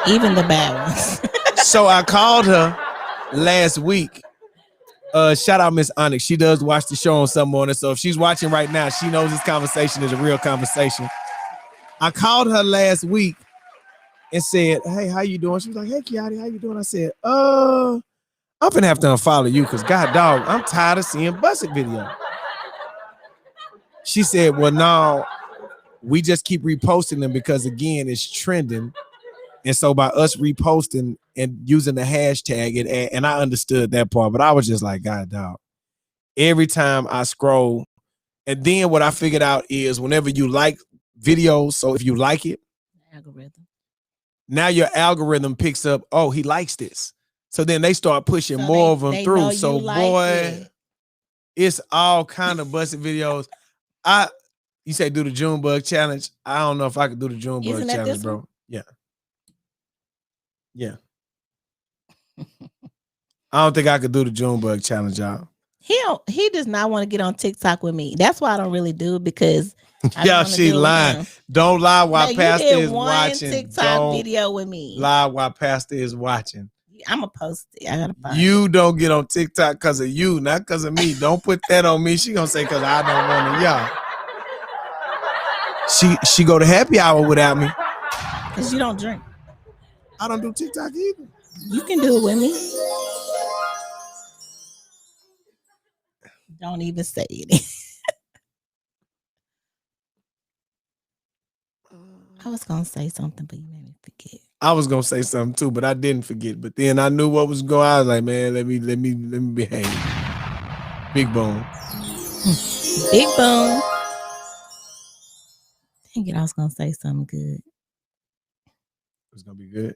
Even the bad ones. So I called her last week. Shout out Miss Onyx. She does watch the show on some morning. So if she's watching right now, she knows this conversation is a real conversation. I called her last week and said, hey, how you doing? She was like, hey, Kiati, how you doing? I said, I'm gonna have to unfollow you because God dog, I'm tired of seeing busted video. She said, well, no, we just keep reposting them because again, it's trending. And so by us reposting and using the hashtag, and I understood that part, but I was just like, God dog. Every time I scroll, and then what I figured out is whenever you like videos, so if you like it, algorithm. Now your algorithm picks up, oh, he likes this. So then they start pushing more of them through. So boy, it's all kind of busted videos. You say do the Junebug challenge. I don't know if I could do the Junebug challenge, bro. One? Yeah. I don't think I could do the Junebug challenge, y'all. He does not want to get on TikTok with me. That's why I don't really do it because yeah, she lying. Don't lie while Pastor is watching. TikTok video with me. Lie while Pastor is watching. I'm gonna post it. I gotta find you don't get on TikTok because of you, not because of me. Don't put that on me. She gonna say because I don't want to. Y'all. She go to happy hour without me. Because you don't drink. I don't do TikTok either. You can do it with me. Don't even say it. I was gonna say something, but you made me forget. I was gonna say something too, but I didn't forget. But then I knew what was going on. I was like, man, let me behave. Big bone. Big bone. Dang it, I was gonna say something good. It's gonna be good.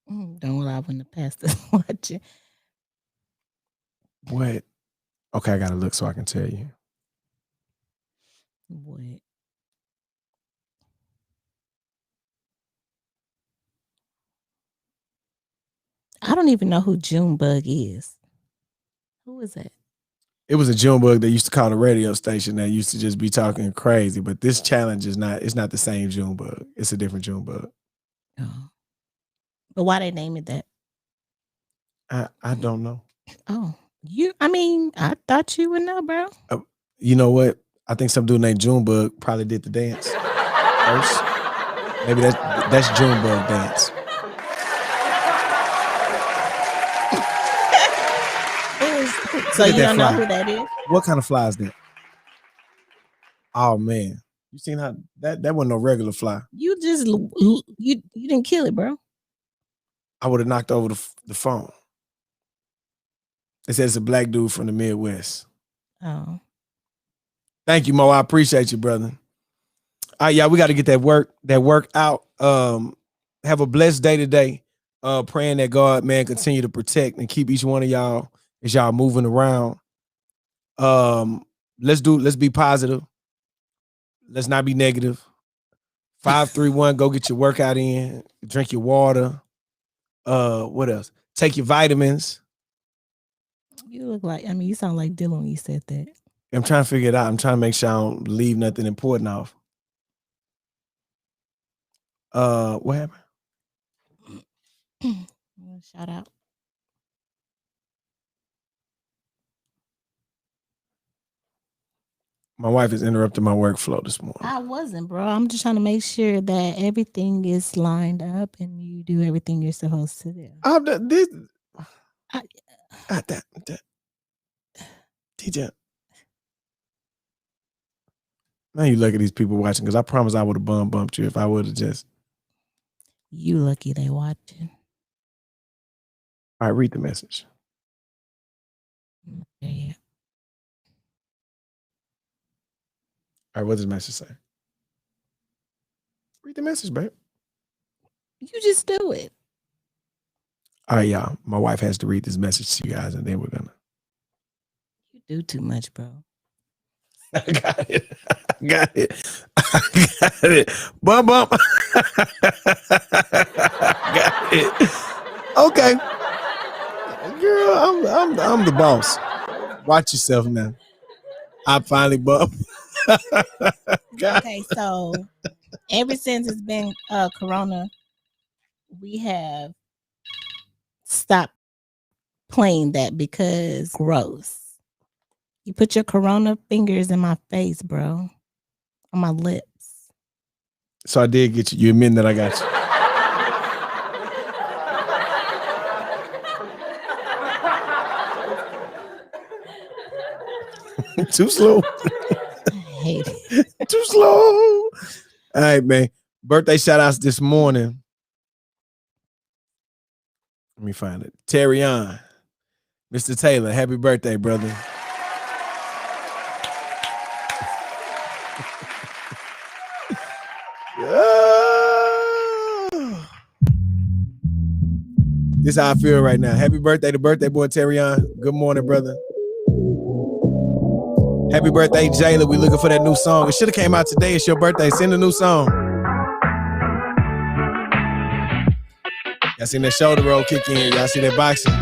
Don't lie when the pastor's watching. What? Okay, I gotta look so I can tell you. What? I don't even know who Junebug is. Who is that? It was a Junebug that used to call the radio station that used to just be talking crazy. But this challenge is not. It's not the same Junebug. It's a different Junebug. Oh. But why they name it that? I don't know. Oh, I thought you would know, bro. You know what? I think some dude named Junebug probably did the dance first. Maybe that's Junebug dance. So you don't know who that is? What kind of fly is that? Oh man, you seen how that wasn't no regular fly. You just you didn't kill it, bro. I would have knocked over the phone. It says it's a black dude from the Midwest. Oh. Thank you, Mo. I appreciate you, brother. All right, y'all, we got to get that work out. Have a blessed day today. Praying that God, man, continue to protect and keep each one of y'all as y'all moving around. Let's be positive. Let's not be negative. 5-3-1, go get your workout in, drink your water. What else? Take your vitamins. You look like, you sound like Dylan when you said that. I'm trying to figure it out. I'm trying to make sure I don't leave nothing important off. What happened? Shout out. My wife is interrupting my workflow this morning. I wasn't, bro. I'm just trying to make sure that everything is lined up and you do everything you're supposed to do. TJ. Now you look at these people watching, because I promise I would have bumped you if I would have just. You lucky they watching. All right, read the message. Yeah. All right, what does the message say? Read the message, babe. You just do it. All right, y'all. My wife has to read this message to you guys, and then we're gonna. You do too much, bro. I got it. Bump. Got it. Okay. Girl, I'm the boss. Watch yourself now. I finally bumped. Okay, so ever since it's been Corona, we have stopped playing that because gross. You put your Corona fingers in my face, bro. On my lips. So I did get you. You admit that I got you. Too slow. I hate it. Too slow. All right, man. Birthday shout outs this morning. Let me find it. Terrion. Mr. Taylor, happy birthday, brother. This is how I feel right now. Happy birthday to birthday boy Terrion. Good morning, brother. Happy birthday, Jayla. We looking for that new song. It should have came out today. It's your birthday. Send a new song. Y'all seen that shoulder roll kick in. Y'all see that boxing.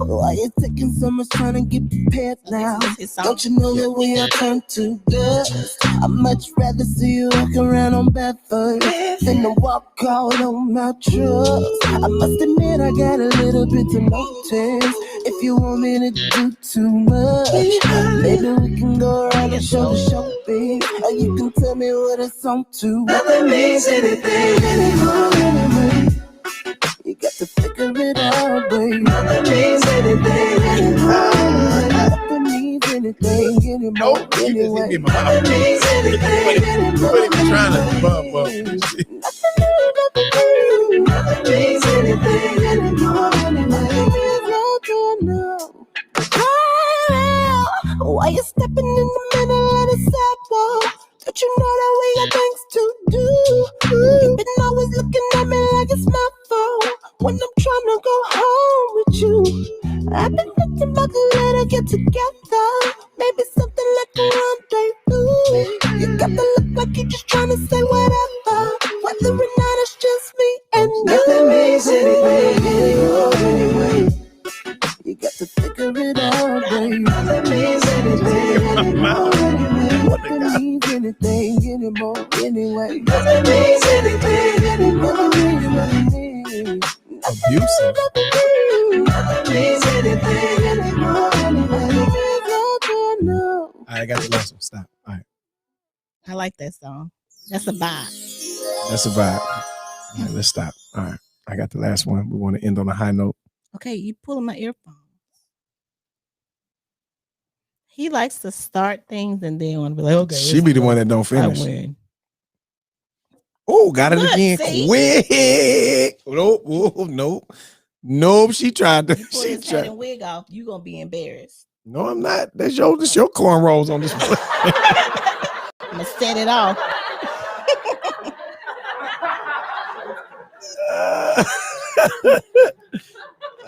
Why you taking so much time to get prepared now? Don't you know that we are turned to dust? I'd much rather see you walk around on Bedford than to walk out on my trust. I must admit I got a little bit to notice If you want me to do too much, maybe we can go around and show the show, babe. Or you can tell me what it's on to. Nothing means anything anymore, anyway. You got to figure it out, babe. Nothing means anything anymore. Nothing means anything anymore, anyway. Nothing means anything anymore. Trying to bump up. Nothing means anything anymore, anyway. Why you stepping in the middle of the sidewalk? Don't you know that we got things to do? You've been always looking at me like it's my fault when I'm trying to go home with you. I've been thinking about the way to get together. Maybe something like a rendezvous. You got to look like you're just trying to say whatever, whether or not it's just me and you. Nothing means anything anymore, anyway. You got to figure it out, babe. Nothing means anything anymore, anyway. Nothing means anything anymore, anyway. Nothing means anything anymore, anyway. Abusive. Nothing means anything anymore, anyway. I got the last one. Stop. All right. I like that song. That's a vibe. That's a vibe. All right, let's stop. All right. I got the last one. We want to end on a high note. Okay, you pulling my earphones. He likes to start things and then want to be like, okay. She be the one that don't finish. I win. Oh, got it Look, again. see? Quick. Nope. Nope. She tried to. You pull She his hat tried. and wig off, you gonna be embarrassed. No, I'm not. That's your cornrows on this one. I'm gonna set it off.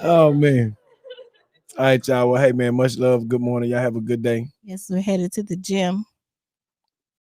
Oh man. All right, y'all. Well, hey man, much love. Good morning. Y'all have a good day. Yes, we're headed to the gym.